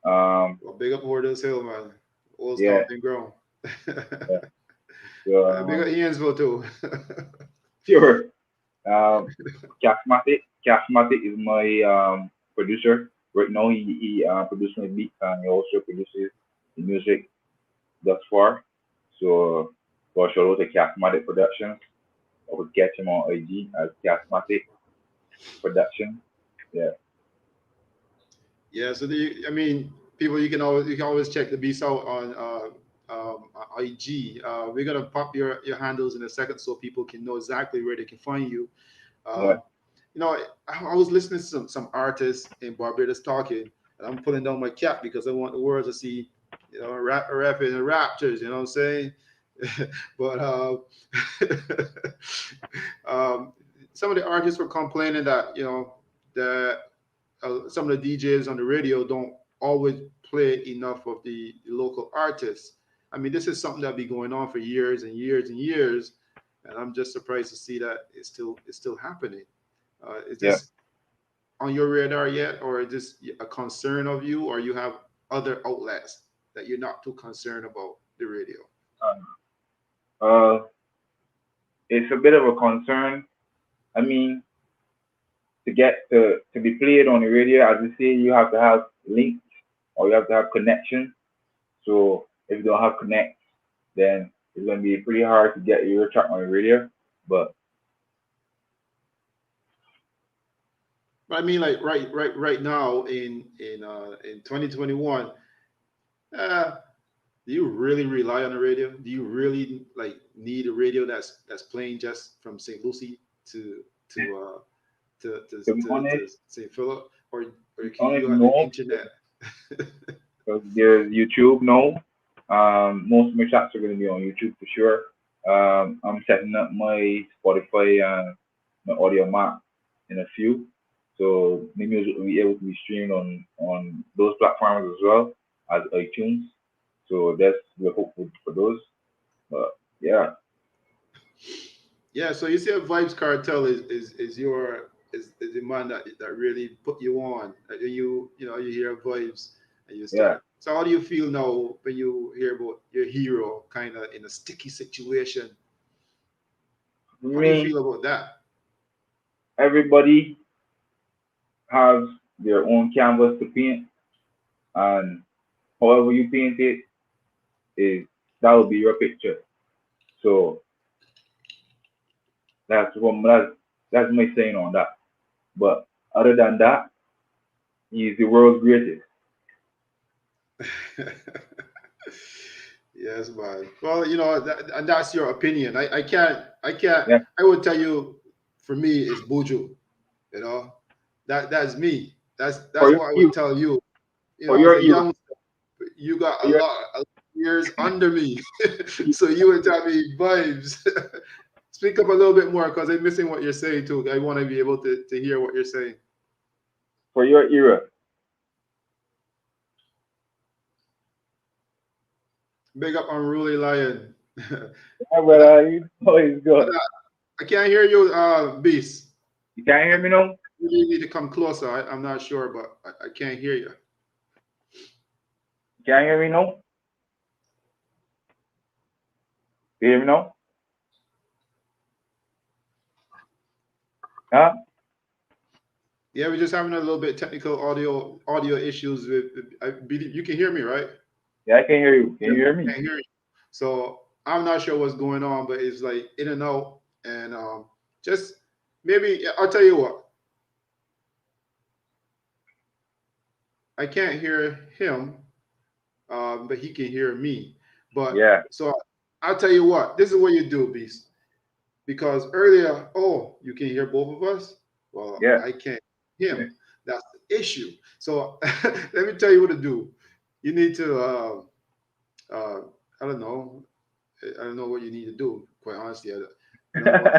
Um, Well, big up Wardell Hill, man. Old yeah, stomping ground. yeah. So, Big up Iansville too. sure. Um, Charismatic is my producer. Right now, he produces my beat and he also produces the music thus far. So shout out to Charismatic Productions. I would catch him on IG as Charismatic Production. Yeah, Yeah, so I mean, people, you can always check the beast out on IG. We're gonna pop your handles in a second so people can know exactly where they can find you. yeah, Uh, you know, I was listening to some artists in Barbados talking, and I'm putting down my cap because I want the world to see, rapping and raptors. You know what I'm saying? But um, some of the artists were complaining that that some of the DJs on the radio don't always play enough of the local artists. I mean, this is something that be going on for years and years and years, and I'm just surprised to see that it's still happening. Is yeah. this on your radar yet, or is this a concern of you, or you have other outlets that you're not too concerned about the radio? Um, uh, it's a bit of a concern. I mean, to be played on the radio, as you say, you have to have links or you have to have connections. So if you don't have connects, then it's gonna be pretty hard to get your track on the radio. But But I mean, like right now in 2021, uh, do you really rely on the radio? Do you really like need a radio that's playing just from St. Lucie to to uh to be to honest, St. Philip, or to be can honest, you have the no, internet? because there's YouTube now. Most of my tracks are gonna be on YouTube for sure. I'm setting up my Spotify and my audio map in a few, so my music will be able to be streamed on those platforms as well as iTunes. So that's we're hopeful for those. But yeah, Yeah, so you see, a Vibes Cartel is the man that really put you on. Like when you hear Vibes and you yeah. start. So how do you feel now when you hear about your hero kind of in a sticky situation? I How do you mean, feel about that? everybody has their own canvas to paint, and however you paint it is that will be your picture. So that's my saying on that. But other than that, he's the world's greatest. Yes, man. Well, and that's your opinion. I can't. Yeah. I would tell you, for me, it's Buju. You know, that's me. For That's your what I era, would tell you. for As your a era, young, you got for your a lot of years under me, era, so you would tell me Vibes. Speak up a little bit more because I'm missing what you're saying too. I want to be able to hear what you're saying. for your era. Big up Unruly Lion. Yeah, And but you know it's good. I can't hear you, Beast. You can't hear I me now? really need to come closer. I'm not sure, but I can't hear you. You can't hear me now? You hear me now? Huh? Yeah, we're just having a little bit technical audio issues. I believe you can hear me, right? Yeah, I can hear you. Can Yeah, you hear I me? can't hear you. So I'm not sure what's going on, but it's like in and out. And just maybe I'll tell you what. I can't hear him, but he can hear me. But Yeah, so I'll tell you what. This is what you do, Beast. Because earlier, oh, you can hear both of us. Well, yeah. I can't hear him. That's the issue. So let me tell you what to do. You need to, uh, I don't know, I don't know what you need to do. Quite honestly, I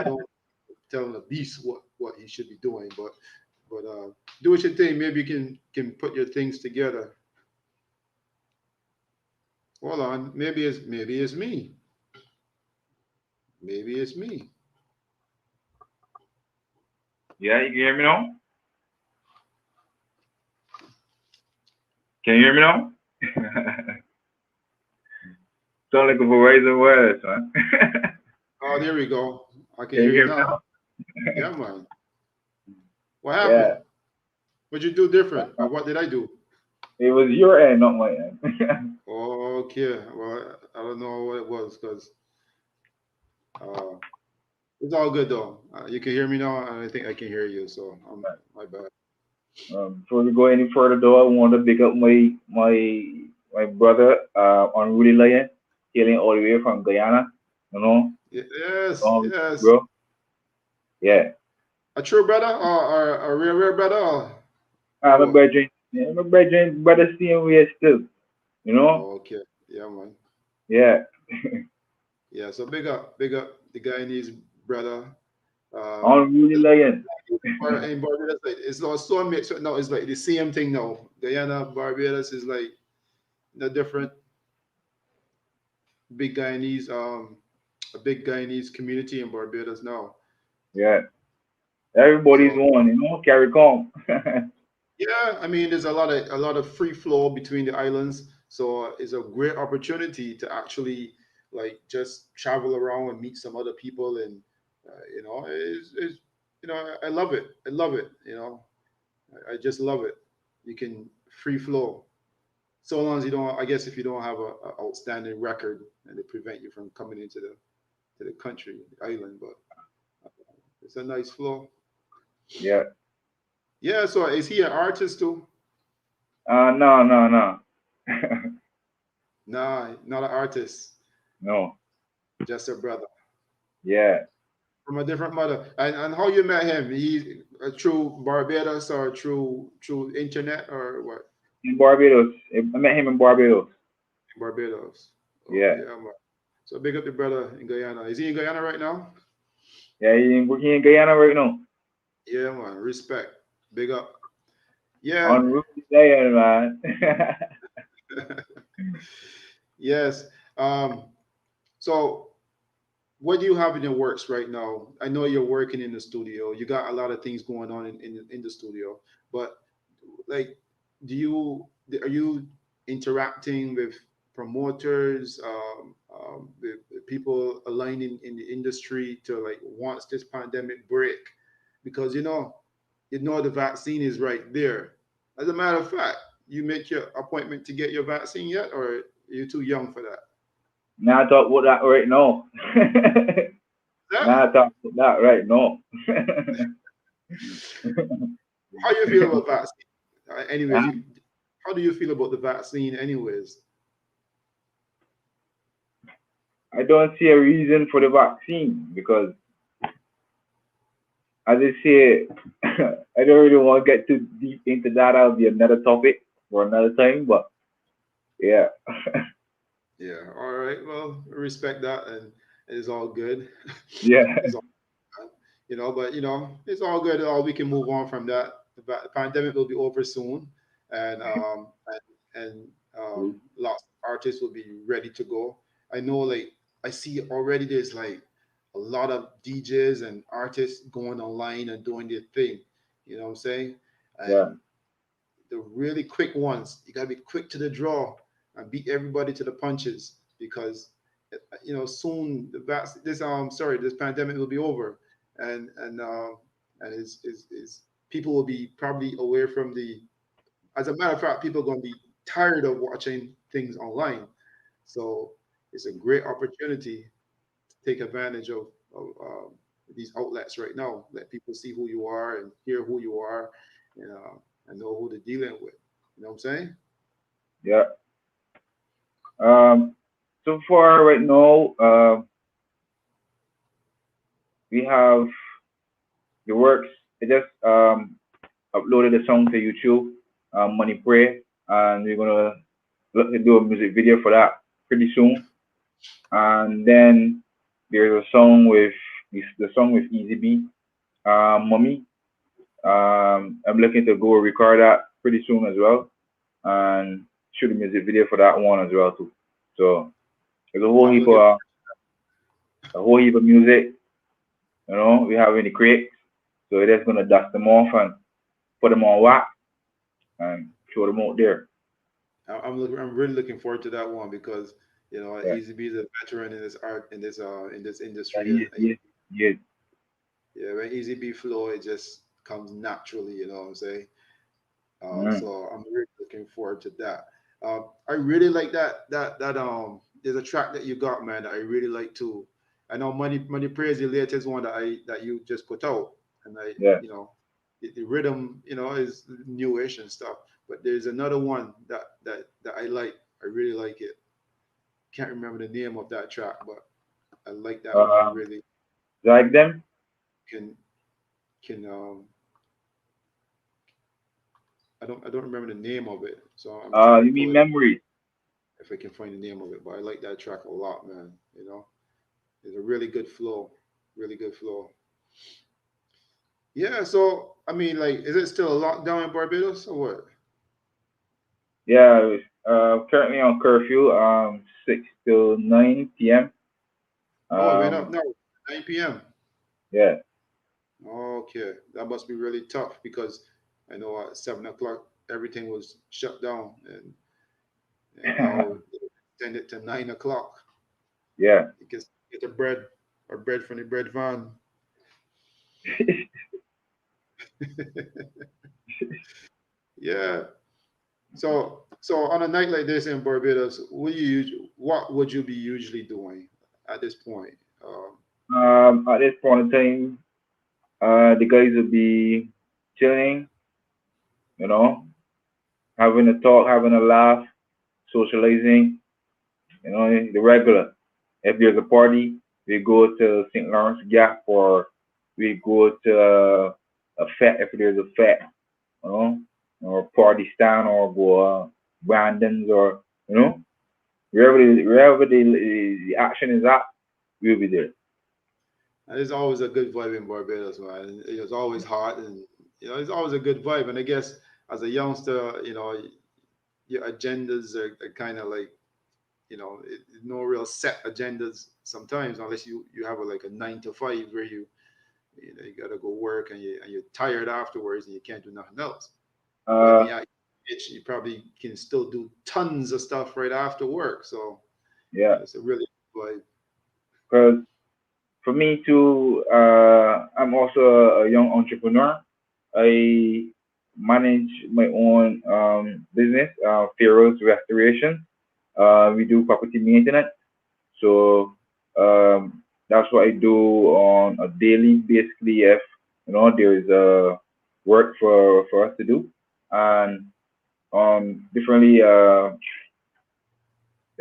don't tell the beast what he should be doing, but do what you think. Maybe you can put your things together. Hold on. Maybe it's me. Maybe it's me. Yeah, you can hear me now? Can you hear me now? Sound like a Verizon wireless, man. Oh, there we go. I can Can you hear you hear me now. now? Yeah, man. What happened? Yeah. What'd you do different? Or what did I do? It was your end, not my end. Okay. Well, I don't know what it was because uh, it's all good though. You can hear me now, and I think I can hear you. So my bad. Before we go any further, though, I want to pick up my brother, Unruly Lion, hailing all the way from Guyana. You know, Yes, yes. bro. Yeah. A true brother or a real brother or My what? brethren, yeah, my brethren, brother, same way still. You know. Oh, okay. Yeah, man. Yeah. Yeah. So big up the Guyanese brother. Um, Unruly Lion. in Barbados, like, it's not so mixed. No, it's like the same thing now. Guyana, Barbados is like the different big Guyanese, a big Guyanese community in Barbados now. Yeah. Everybody's So one. You know. Carry calm. yeah, I mean, there's a lot of free flow between the islands. So it's a great opportunity to actually like just travel around and meet some other people, and it's I love it. I love it. I just love it. You can free flow. So long as you don't, I guess if you don't have a outstanding record and they prevent you from coming into the country, the island, but it's a nice flow. Yeah. Yeah. So is he an artist too? No, no, no. Nah, not an artist. No. Just a brother Yeah. from a different mother. And how you met him? He through Barbados or through internet or what? In Barbados. I met him in Barbados. Barbados. Oh Yeah. yeah, man. So big up the brother in Guyana. Is he in Guyana right now? Yeah, he in Guyana right now. Yeah, man. Respect. Big up. Yeah. On Ruby Lion, man. Yes. Um, so what do you have in your works right now? I know you're working in the studio. You got a lot of things going on in the studio, but like, do you are you interacting with promoters, with people aligning in the industry to like once this pandemic break? Because the vaccine is right there. As a matter of fact, you make your appointment to get your vaccine yet, or are you too young for that? Now I talk about that right now. That Now I talk about that right now. how you feel about vaccine? Anyways, how do you feel about the vaccine? Anyways, I don't see a reason for the vaccine because, as I say, I don't really want to get too deep into that. That'll be another topic for another time. But yeah, yeah. All right. Well, respect that, and it's all good. yeah, It's all but it's all good. All we can move on from that. The pandemic will be over soon, and lots of artists will be ready to go. I know, like I see already. There's like a lot of DJs and artists going online and doing their thing. You know what I'm saying? yeah, And the really quick ones, you gotta be quick to the draw and beat everybody to the punches because soon this pandemic will be over, and is people will be probably away from the. As a matter of fact, people are going to be tired of watching things online, so it's a great opportunity to take advantage of these outlets right now. Let people see who you are and hear who you are, and know who they're dealing with. You know what I'm saying? yeah. Um, so far right now, we have the works. I just uploaded a song to YouTube, Money Pray, and we're gonna look to do a music video for that pretty soon. And then there's a song with the song with Easy B, Mommy. I'm looking to go record that pretty soon as well, and shoot a music video for that one as well too. So there's a whole I'm heap looking. of music, we have in the crates. So it is gonna dust them off and put them on wax and throw them out there. I'm looking. I'm really looking forward to that one because Yeah. Easy B is a veteran in this art in this Yeah, industry, yeah, yeah, yeah. yeah, when Easy B flow, it just comes naturally. You know what I'm saying? Mm, So I'm really looking forward to that. I really like that there's a track that you got, man, that I really like too. I know Money Praise, the latest one that you just put out, and yeah. the rhythm is newish and stuff. But there's another one that I like. I really like it. Can't remember the name of that track, but I like that one Um, really. like them. Can can I don't remember the name of it, so I'm trying to You pull mean it memories? if I can find the name of it. But I like that track a lot, man. It's a really good flow, really good flow. Yeah. So I mean, like, is it still a lockdown in Barbados or what? Yeah. Currently on curfew. 6 till 9 p.m. Oh, it went up Um, now, 9 p.m. yeah. Okay, that must be really tough because I know at 7 o'clock everything was shut down, and now they extend it to 9 o'clock. Yeah. You can get the bread or bread from the bread van. Yeah. So on a night like this in Barbados, what would you be usually doing at this point? At this point in time, the guys will be chilling, you know, having a talk, having a laugh, socializing, the regular. If there's a party, we go to St. Lawrence Gap or we go to a fete if there's a fete, you know, or party stand or go Brandon's or, you know, wherever the action is at, we'll be there. And it's always a good vibe in Barbados, man. It's always hot, and it's always a good vibe. And I guess as a youngster, your agendas are kind of like no real set agendas sometimes, unless you have like a 9 to 5 where you gotta go work and you're tired afterwards and you can't do nothing else. But when Uh, you're at your age, you probably can still do tons of stuff right after work. So yeah, it's a really good vibe. because for me too, I'm also a young entrepreneur. I manage my own business, Pharaoh's Restoration. We do property maintenance. So that's what I do on a daily, basically, if there's work for us to do. And differently,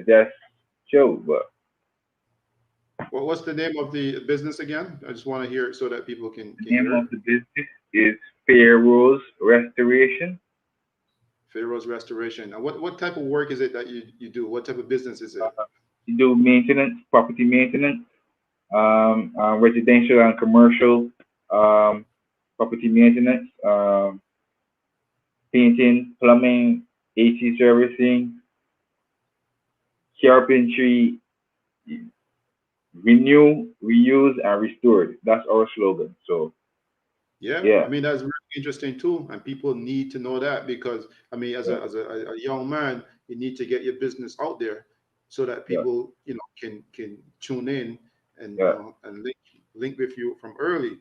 that's chill. But Well, what's the name of the business again? I just want to hear it so that people the can name hear of it. the business is Pharaoh's Restoration. Pharaoh's Restoration. And what type of work is it that you do? What type of business is it? We do maintenance, property maintenance, residential and commercial um, property maintenance, painting, plumbing, AC servicing, carpentry, renew, reuse, and restored. That's our slogan. So Yeah, I yeah, mean that's really interesting too, and people need to know that because I mean, as yeah, a young man, you need to get your business out there so that yeah, people can tune in and yeah, and link with you from early.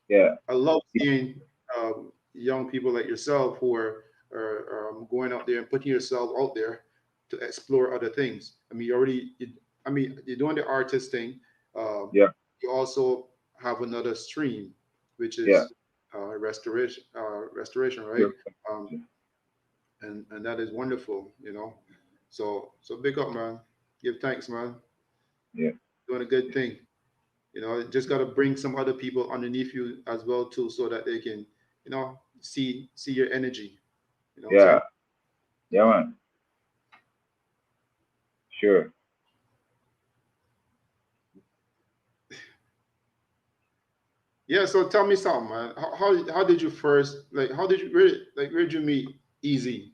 yeah, I love seeing young people like yourself who are going out there and putting yourself out there to explore other things. I mean, I mean, you're doing the artist thing. Um, yeah, you also have another stream, which yeah. is restoration, Yeah. right? Um, and that is wonderful. So big up, man. Give thanks, man. Yeah. Doing a good thing. Just got to bring some other people underneath you as well too, so that they can see your energy. You know what I'm Yeah. saying? Yeah, man. Sure. Yeah. So tell me something, man. How did you first, like, how did you really, like, where did you meet Easy?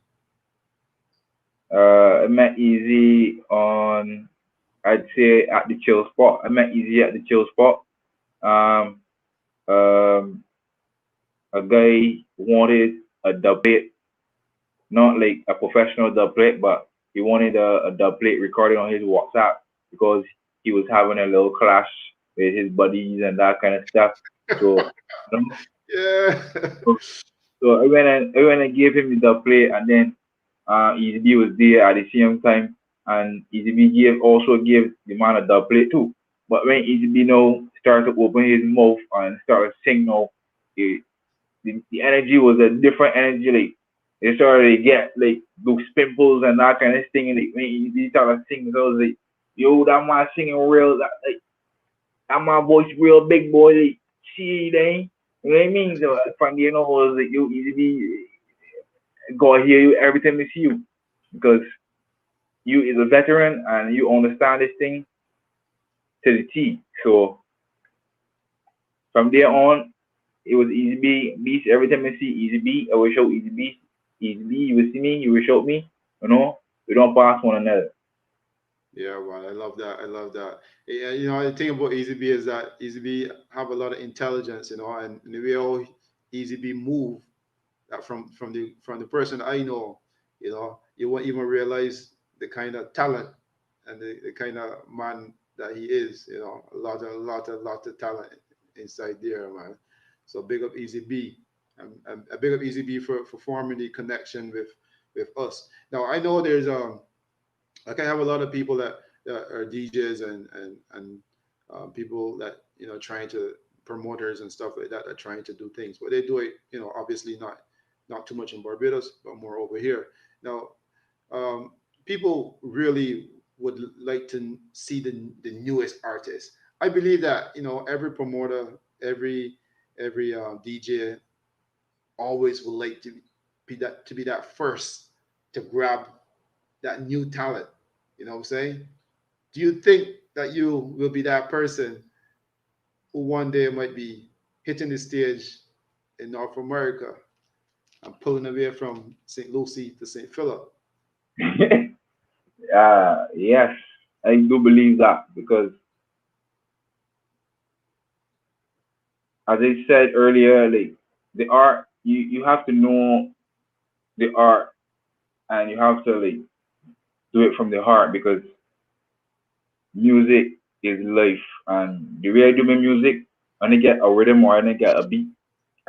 I met Easy on, I'd say, at the chill spot. I met Easy at the chill spot. Um, um, a guy wanted a dub plate, not like a professional dub plate, but he wanted a dub plate recorded on his WhatsApp because he was having a little clash with his buddies and that kind of stuff. So, you know, Yeah. so I went and gave him the plate, and then Easy B was there at the same time, and Easy B also gave the man a dub plate too. But when Easy B now started to open his mouth and started singing now, the, the energy was a different energy. Like it started to get like those pimples and that kind of thing. And like when Easy started singing, so I was like, yo, that man singing real, that my voice real big boy. Like, see, they. You know what I mean? So from the end, I was like, yo, Easy B God hear you every time they see you because you is a veteran and you understand this thing to the T. So from there on, it was Easy B. Beast every time I see Easy B, I will show Easy B. Easy B, you will see me, you will show me. You know, we don't pass one another. Yeah, man, I love that. I love that. Yeah, the thing about Easy B is that Easy B have a lot of intelligence, and the way how Easy B move that from the person I know, you won't even realize the kind of talent and the kind of man that he is. A lot of talent inside there, man. So big up Easy B, and a big up Easy B for forming the connection with us. Now I know there's like I have a lot of people that are DJs and people that trying to promoters and stuff like that are trying to do things, but they do it obviously not too much in Barbados, but more over here. Now, people really would like to see the newest artists. I believe that every promoter, every DJ always would like to be that first to grab that new talent. You know what I'm saying? Do you think that you will be that person who one day might be hitting the stage in North America and pulling away from St. Lucie to St. Philip? Yes, I do believe that because, as I said earlier, like the art, you have to know the art and you have to like do it from the heart because music is life. And the way I do my music, when I get a rhythm or when I get a beat,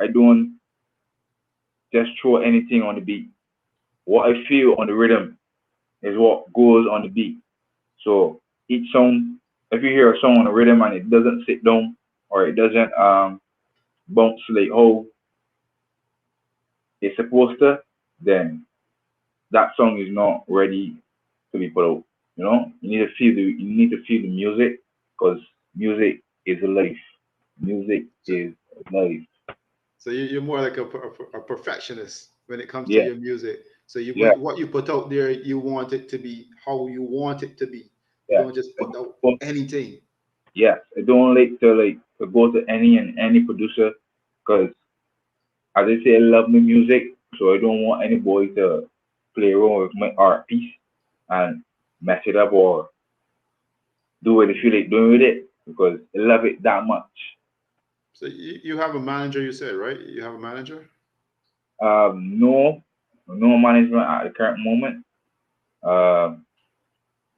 I don't just throw anything on the beat. What I feel on the rhythm is what goes on the beat. So each song, if you hear a song on the rhythm and it doesn't sit down or it doesn't bounce like how it's supposed to, then that song is not ready to be put out. You need to feel the music because music is life. Music So, is life. so you're more like a perfectionist when it comes to Yeah, your music. So yeah, what you put out there, you want it to be how you want it to be. You yeah. don't just I put out don't, anything. yeah, I don't like to go to any producer because as I say, I love my music, so I don't want anybody to play around with my art piece and mess it up or do what they feel like doing with it because I love it that much. So you have a manager, you said, right? You have a manager. No, no management at the current moment. Um,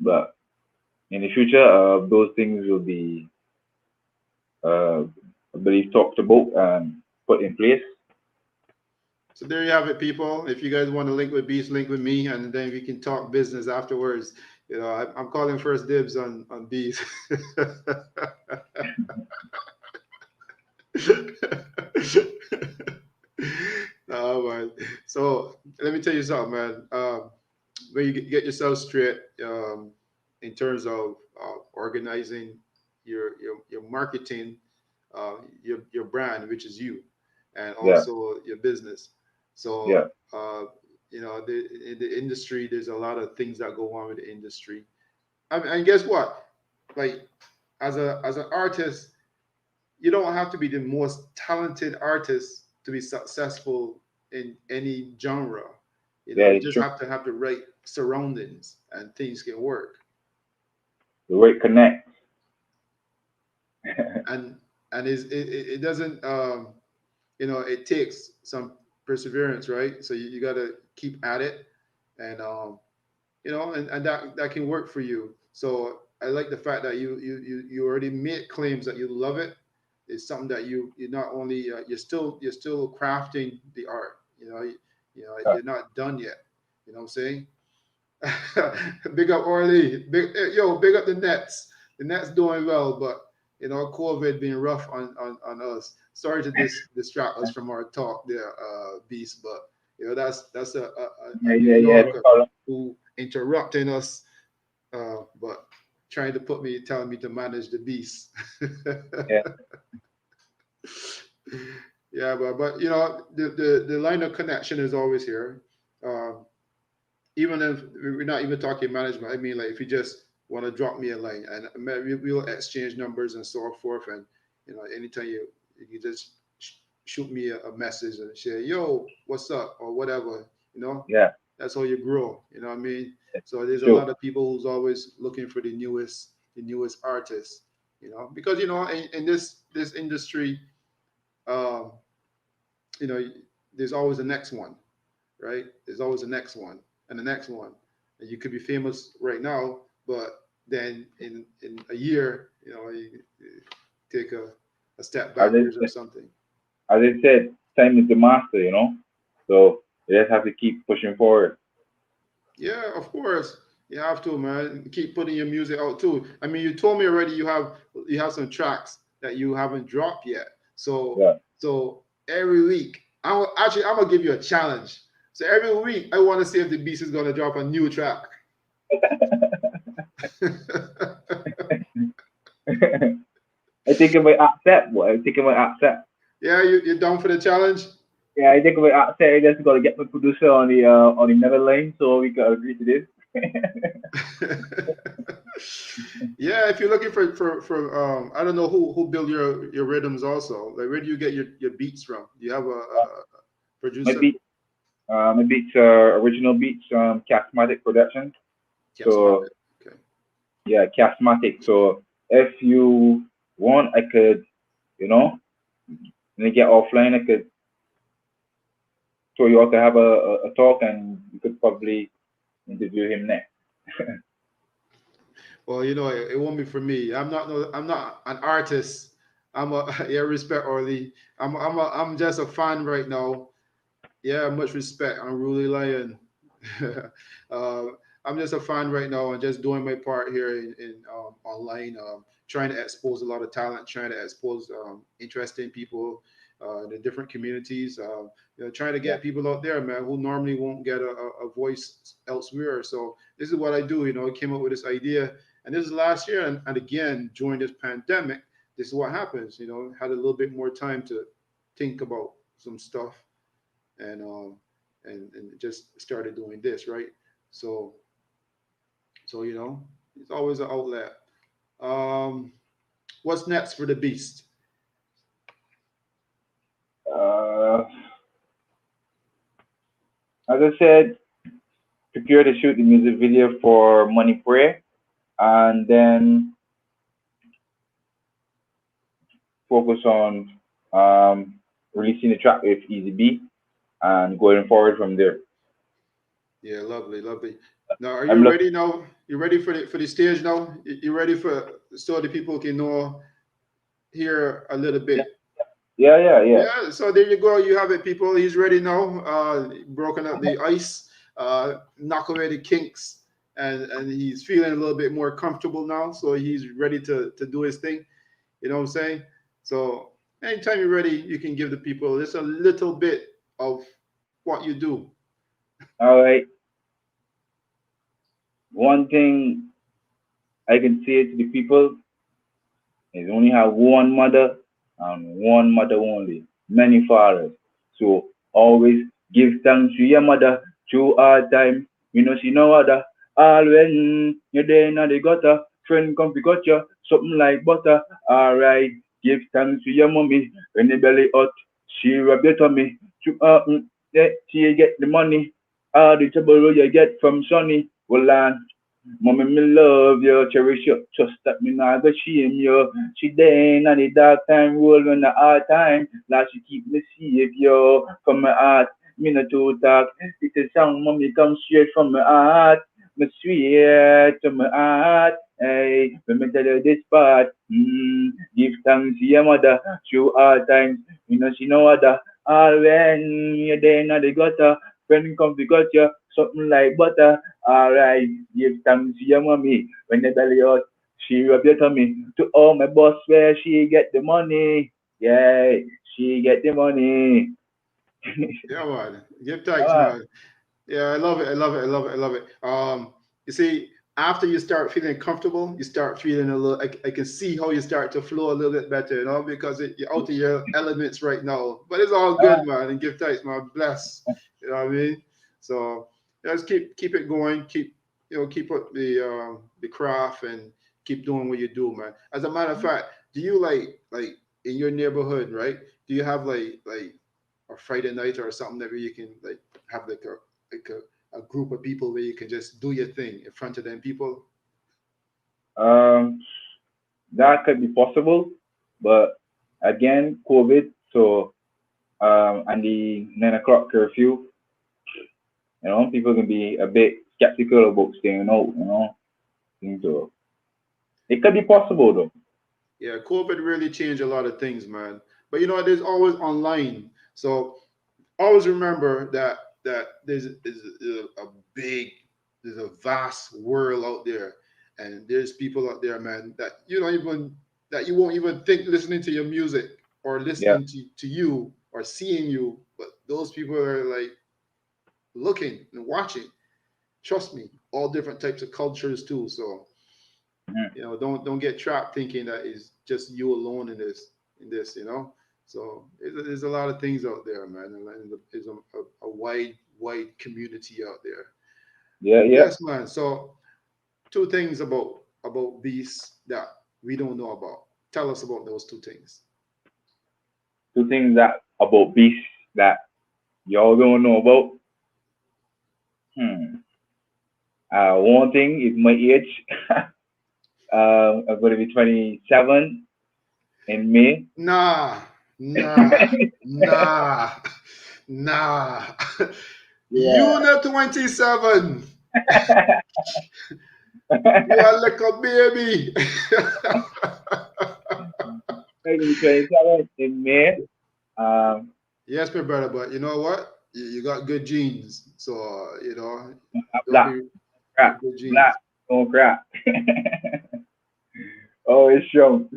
but in the future, those things will be, uh, I believe, talked about and put in place. So there you have it, people. If you guys want to link with Beast, link with me, and then we can talk business afterwards. I'm calling first dibs on Beast. Oh man. So let me tell you something, man. When you get yourself straight, in terms of organizing your marketing, your brand, which is you, and Yeah, also your business. yeah, So in the industry, there's a lot of things that go on with the industry. And guess what? Like as an artist, you don't have to be the most talented artist to be successful in any genre. Yeah, You it's just true. have to have the right surroundings, and things can work. The right connect. And it doesn't it takes some perseverance, right? So you got to keep at it, and and that can work for you. So I like the fact that you already made claims that you love it. It's something that you not only you're still crafting the art. Yeah. You're not done yet. You know what I'm saying? Big up Orly. Big up the Nets. The Nets doing well, but COVID being rough on us. Sorry to distract us from our talk there, Beast. But that's a Yeah, New yeah, yeah. No Yorker problem. who interrupting us, but trying to telling me to manage the Beast. Yeah. Yeah, but the line of connection is always here. Um, Even if we're not even talking management, I mean, like, if you just want to drop me a line, and we'll exchange numbers and so forth, and anytime you just shoot me a message and say, "Yo, what's up?" or whatever, you know, Yeah. that's how you grow. You know what I mean? So there's a True. lot of people who's always looking for the newest artists, because in this industry, um, you know, there's always the next one, right? There's always the next one and the next one. And you could be famous right now, but then in a year, you take a step As I backwards or said, something. time is the master, So you just have to keep pushing forward. Yeah, of course. You have to, man. Keep putting your music out too. I mean, you told me already you have some tracks that you haven't dropped yet. So Yeah. so every week, I'm gonna give you a challenge. So every week, I want to see if the Beast is gonna drop a new track. I think about accept, boy. I think about accept. Yeah, you down for the challenge? Yeah, I think about accept. I just gotta get my producer on the Netherlands so we can agree to this. Yeah, if you're looking for I don't know who build your rhythms also. Like, where do you get your beats from? Do you have a My producer? beat, my beats are original beats from Charismatic Productions. So Charismatic. Okay. yeah, Charismatic. So if you want, I could, you know, when we get offline, I could show you how to have a talk, and you could probably interview him next. Well, it won't be for me. I'm not an artist. I'm a yeah, respect Orly. I'm just a fan right now. Yeah, much respect. I'm Ruly Lion. uh, I'm just a fan right now and just doing my part here in online, trying to expose a lot of talent, trying to expose interesting people in the different communities. Trying to Yeah, get people out there, man, who normally won't get a voice elsewhere. So this is what I do. I came up with this idea, and this is last year, and again during this pandemic, this is what happens. Had a little bit more time to think about some stuff, and just started doing this, right? So it's always an outlet. Um, what's next for the beast? uh, as I said, prepare to shoot the music video for Money Prayer, and then focus on releasing the track with Easy B and going forward from there. Yeah, lovely, lovely. Now, are I'm you looking. ready now? You ready for the stage now? You ready for so the people can know here a little Yeah, bit? yeah, yeah, yeah. Yeah, so there you go. You have it, people. He's ready now. Broken up the ice, knock away the kinks, and he's feeling a little bit more comfortable now. So he's ready to do his thing. You know what I'm saying? So anytime you're ready, you can give the people just a little bit of what you do. All right. One thing I can say to the people is only have one mother and one mother only, many fathers. So always give thanks to your mother through hard times. You know she no other. All when you're there in the gutter, friend come to got you, something like butter. Alright, give thanks to your mommy when the belly hot. She rub your tummy. Yeah, she get the money. All the trouble you get from Sonny. Well, mommy, me love you, cherish you, trust that me not go shame you. She there in the dark time, roll when the hard time. Now she keep me safe, yo, from my heart. Me no to talk. It's a song, mommy, come straight from my heart. Me sweet to my heart. Hey, let me tell you this part. Give thanks to your mother through hard times. You know she no other. All when you're there in the gutter, when come to got you, something like butter. Alright, give thanks to your mommy. When the belly out, she rub your tummy. To all my boss where she get the money. Yeah, she get the money. Yeah, man. Give thanks, Ah, man. Yeah, I love it. I love it. I love it. I love it. You see, after you start feeling comfortable, you start feeling a little. I can see how you start to flow a little bit better, because you're out of your elements right now. But it's all ah, good, man. And give thanks, man. Bless. You know what I mean? So just keep it going. Keep up the craft and keep doing what you do, man. As a matter of fact, do you like in your neighborhood, right? Do you have like a Friday night or something that where you can like have a group of people where you can just do your thing in front of them people? um, that could be possible, but again, COVID. So and the 9 o'clock curfew. People can be a bit skeptical about staying out. So it could be possible though. Yeah, COVID really changed a lot of things, man. But there's always online. So always remember that there's a big, there's a vast world out there, and there's people out there, man, that you won't even think listening to your music or Yeah. listening to you or seeing you, but those people are like looking and watching. Trust me, all different types of cultures too. So Mhm. don't get trapped thinking that it's just you alone in this. So there's a lot of things out there, man, and there's a wide community out there. Yeah, yeah. Yes, man. So two things about beasts that we don't know about. Tell us about those two things. Two things that about beasts that y'all don't know about. Hmm. One thing is my age. I'm gonna be 27 in May. Nah, nah, nah, nah. Yeah. You not 27. You are like a baby. I'm gonna be 27 in May. Um, Yes, my brother, but you know what? You got good genes. So, I'm don't black, be crap, good black, genes. don't crap. Oh, it's strong.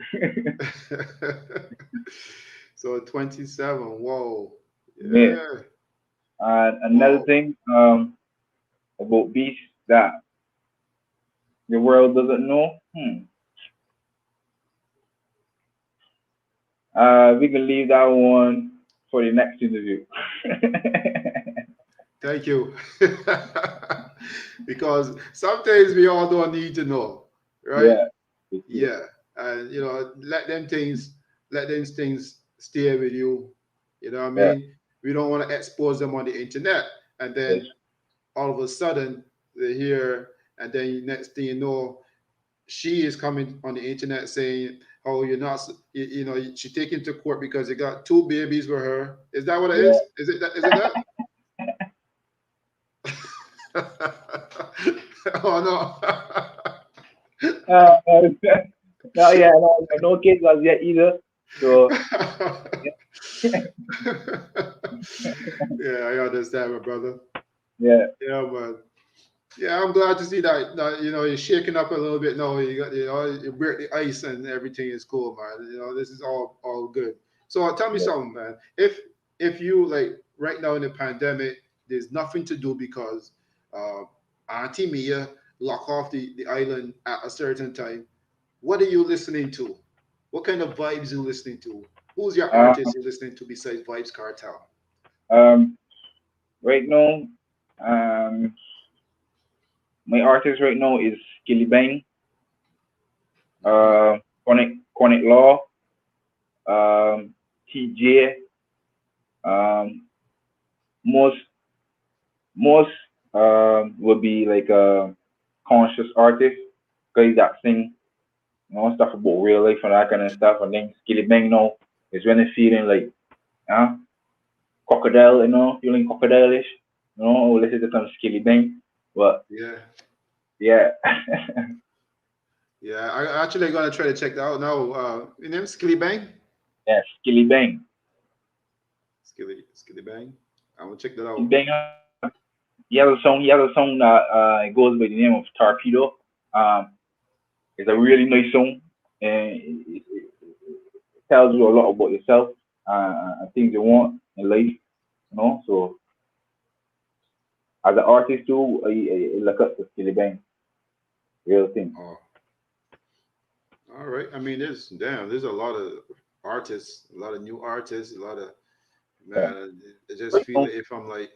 So 27. Whoa. Yeah. Yeah. And another Wow. thing about beasts that the world doesn't know. We can leave that one for the next interview. Thank you. Because sometimes we all don't need to know, right? Yeah. It's true. Yeah. And let them things stay with you. You know what I Yeah. mean? We don't want to expose them on the internet. And Yes. then all of a sudden they're here, and then next thing you know, she is coming on the internet saying, "Oh, you're not, she taken to court because you got two babies with her." Is that what it Yeah. is? Is it that? Is it that? Oh no. No, yeah, no, no kids as yet either. So Yeah, I understand, my brother. yeah, Yeah, man. Yeah, I'm glad to see that you're shaking up a little bit now. You break the ice and everything is cool, man. This is all good. So tell me yeah. something, man. If you like right now in the pandemic, there's nothing to do because uh, Auntie Mia lock off the island at a certain time. What are you listening to? What kind of vibes you listening to? Who's your Um, artist you're listening to besides Vibes Cartel? um, right now, um, my artist right now is Skilly Bang, Hmm. Chronic Law, TJ, um, most would be like a conscious artist, guys that sing, stuff about real life and that kind of stuff. And then Skilly Bang, is when they're feeling like, uh, crocodile, feeling crocodile-ish, listen to some Skilly Bang. But Yeah. yeah, Yeah. I actually gonna try to check that out now. Your name Skilly Bang? yeah, Skilly Bang. Skilly Bang. I'm gonna check that Skilly out. Bang, he has a song that it goes by the name of Torpedo. Um, it's a really nice song, and it tells you a lot about yourself and things you want in life. So as an artist too, I look up to Skilly Bang, real thing. Oh, all right. I mean, there's a lot of artists, a lot of new artists, a lot of Yeah. man. I just Right feel now, it if I'm like,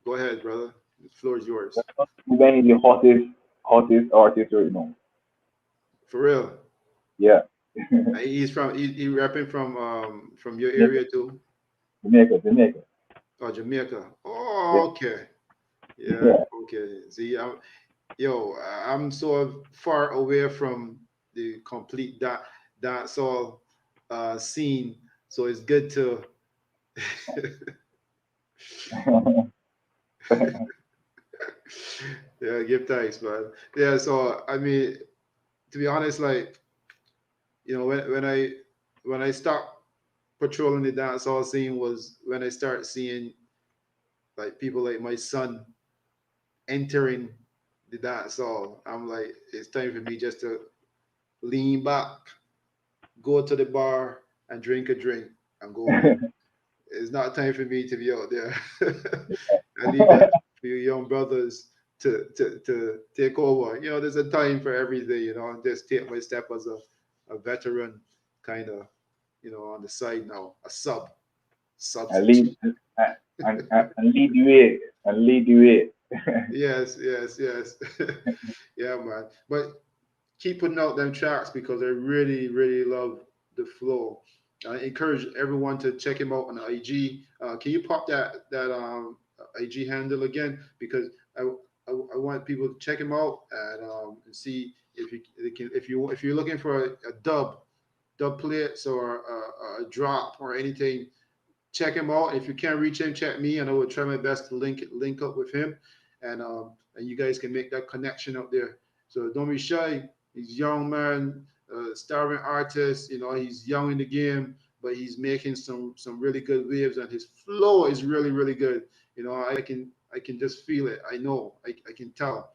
go ahead, brother. The floor is yours. Skilly Bang is the hottest artist right now. For real. Yeah. He rapping from your Jamaica, area too. Jamaica. Oh, Jamaica. Yeah. Oh, okay. Yeah. Yeah. Okay. See, I'm so far away from the complete dancehall scene, so it's good to yeah, give thanks, man. Yeah. So I mean, to be honest, like when I stopped patrolling the dancehall scene was when I start seeing like people like my son entering the dancehall. I'm like, it's time for me just to lean back, go to the bar and drink a drink and go home. It's not time for me to be out there. I leave that for you young brothers to take over. There's a time for everything, and just take my step as a veteran kind of, on the side now, a and lead substitute. and lead the way and lead the way. Yes, yes, yes. Yeah, man. But keep putting out them tracks because I really, really love the flow. I encourage everyone to check him out on IG. Can you pop that IG handle again? Because I want people to check him out and see if you're looking for a dub plates or a drop or anything. Check him out. If you can't reach him, check me, and I will try my best to link up with him, and you guys can make that connection up there. So don't be shy. He's young man, starving artist. He's young in the game, but he's making some really good waves, and his flow is really really good. I can just feel it. I know. I can tell.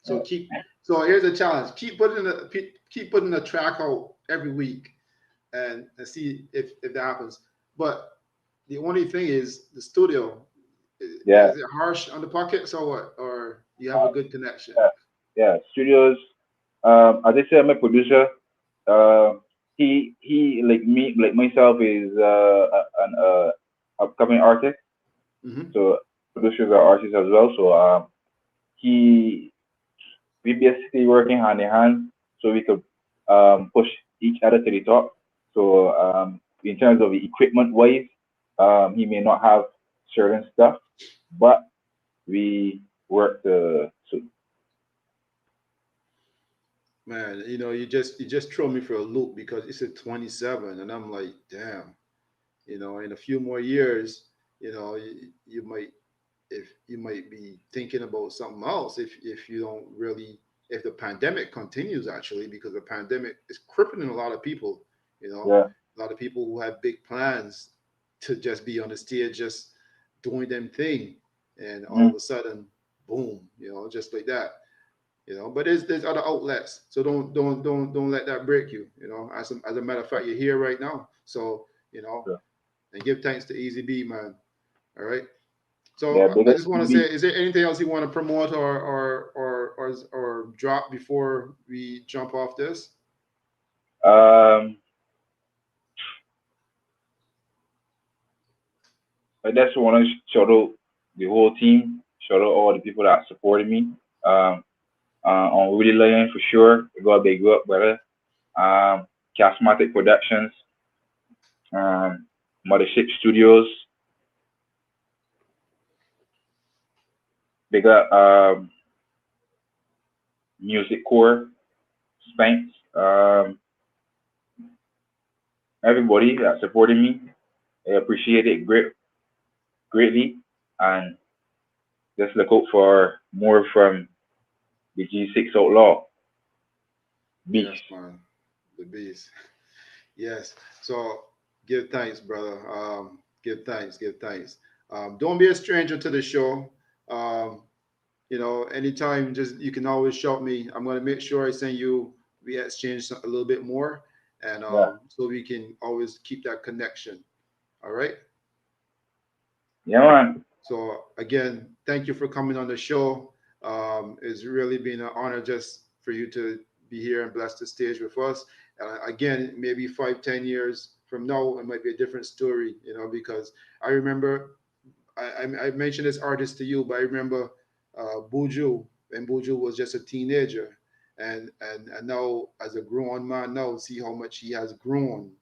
So keep. So here's a challenge. Keep putting a track out every week, and see if that happens. But the only thing is the studio. Yeah. Is it harsh on the pockets or what? Or you have a good connection? Yeah. Yeah. Studios. As I said, my producer. Uh, he like me like myself is an upcoming artist. Hmm. So producers are artists as well. So he we basically working hand in hand so we could push each other to the top. So in terms of the equipment wise, he may not have certain stuff, but we work to so Man, you just throw me for a loop because it's at 27, and I'm like, damn. In a few more years, you might if you might be thinking about something else if you don't really if the pandemic continues actually because the pandemic is crippling a lot of people you know yeah. a lot of people who have big plans to just be on the stage just doing them thing and all Mhm. of a sudden boom just like that but there's other outlets so don't let that break you as a matter of fact you're here right now so you know Yeah, and give thanks to easy b man all right so yeah, I bigger just want to say, TV. is there anything else you want to promote or drop before we jump off this? Um, I just want to shout out the whole team, shout out all the people that supported me. Um, on Really Lion for sure. I got big up, brother. Charismatic Productions, um, Mothership Studios, Big up Music Core, Spanks, everybody that supported me. I appreciate it greatly. And just look out for more from the G6 Outlaw Beast. Yes, man. The beast. Yes. So give thanks, brother. Give thanks. Give thanks. Don't be a stranger to the show. Um, anytime, just you can always shout me. I'm gonna make sure I send you. We exchange a little bit more, and Yeah. so we can always keep that connection. All right. Yeah, man. So again, thank you for coming on the show. It's really been an honor just for you to be here and bless the stage with us. Again, maybe 5, 10 years from now, it might be a different story, because I remember I mentioned this artist to you, but I remember Buju, when Buju was just a teenager, and now as a grown man, now see how much he has grown,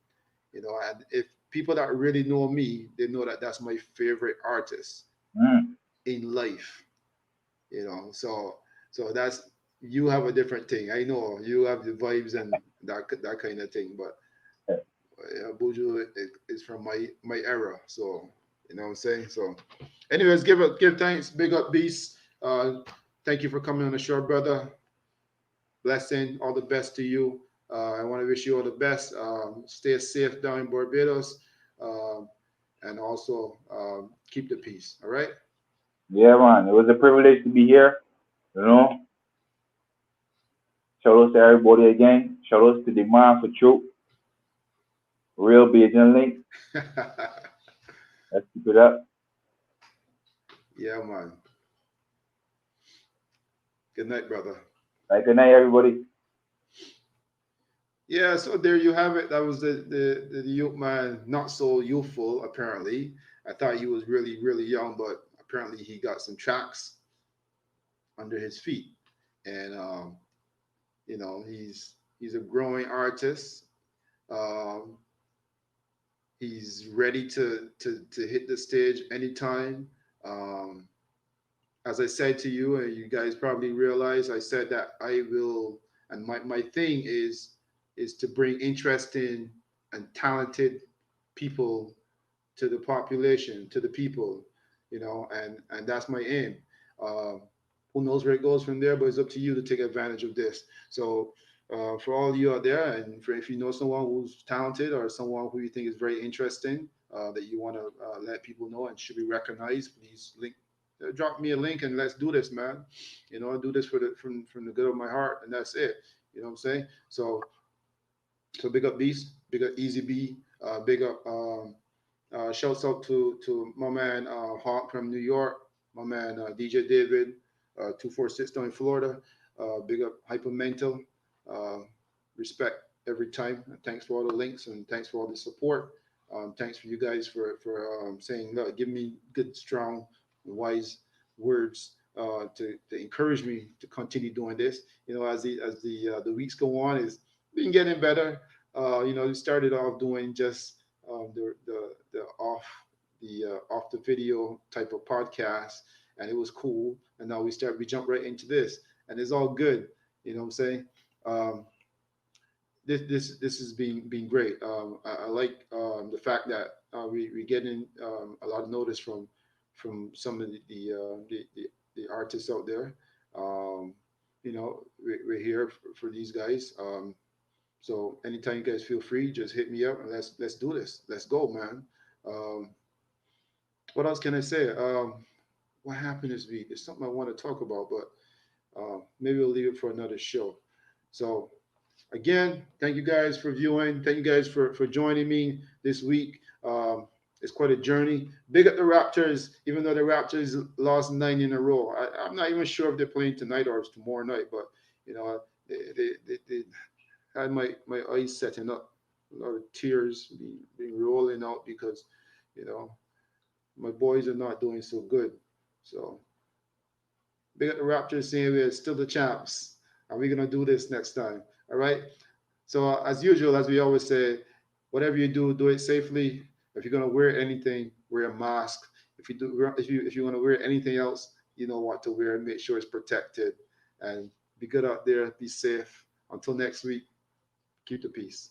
And if people that really know me, they know that that's my favorite artist Mm. in life, So that's you have a different thing. I know you have the vibes and that kind of thing, but Buju is from my era, so you know what I'm saying. So, anyways, give thanks, big up, beast. Thank you for coming on the show, brother. Blessing, all the best to you. I want to wish you all the best. Stay safe down in Barbados, um, and also keep the peace. All right. Yeah, man. It was a privilege to be here. You know, shout out to everybody again. Shout out to the man for truth, real Beijing link. Let's keep it up. Yeah, man. Good night, brother. Like good night, everybody. Yeah, so there you have it. That was the youth man, not so youthful apparently. I thought he was really really young, but apparently he got some tracks under his feet, and he's a growing artist. Um, he's ready to hit the stage anytime. Um, as I said to you, and you guys probably realize, I said that I will, and my thing is to bring interesting and talented people to the population, to the people, and that's my aim. Uh, who knows where it goes from there, but it's up to you to take advantage of this. So, for all of you out there, and for if you know someone who's talented or someone who you think is very interesting, that you want to let people know and should be recognized, please drop me a link and let's do this, man. Do this from the good of my heart, and that's it. You know what I'm saying? So big up Beast, big up Easy B, big up. Shouts out to my man Hawk from New York, my man DJ David, 246 down in Florida. Big up Hypermental. Uh, Respect every time. Thanks for all the links and thanks for all the support. Thanks for you guys for saying, look, give me good, strong, wise words to encourage me to continue doing this. As the weeks go on, is been getting better. We started off doing just the off the video type of podcast, and it was cool. And now we jump right into this, and it's all good. You know what I'm saying? Um, this has been great. I like the fact that we getting a lot of notice from some of the artists out there. Um, we're here for these guys. So anytime you guys feel free, just hit me up and let's do this. Let's go, man. Um, what else can I say? What happened this week? It's something I want to talk about, but maybe we'll leave it for another show. So again, thank you guys for viewing. Thank you guys for joining me this week. It's quite a journey. Big up the Raptors, even though the Raptors lost 9 in a row. I'm not even sure if they're playing tonight or it's tomorrow night, but they had my eyes setting up, a lot of tears being rolling out because, you know, my boys are not doing so good. So big up the Raptors saying we're still the champs. Are we gonna do this next time? All right. So as usual, as we always say, whatever you do it safely. If you're gonna wear anything, wear a mask. If you're gonna wear anything else, you know what to wear and make sure it's protected. And be good out there. Be safe. Until next week, keep the peace.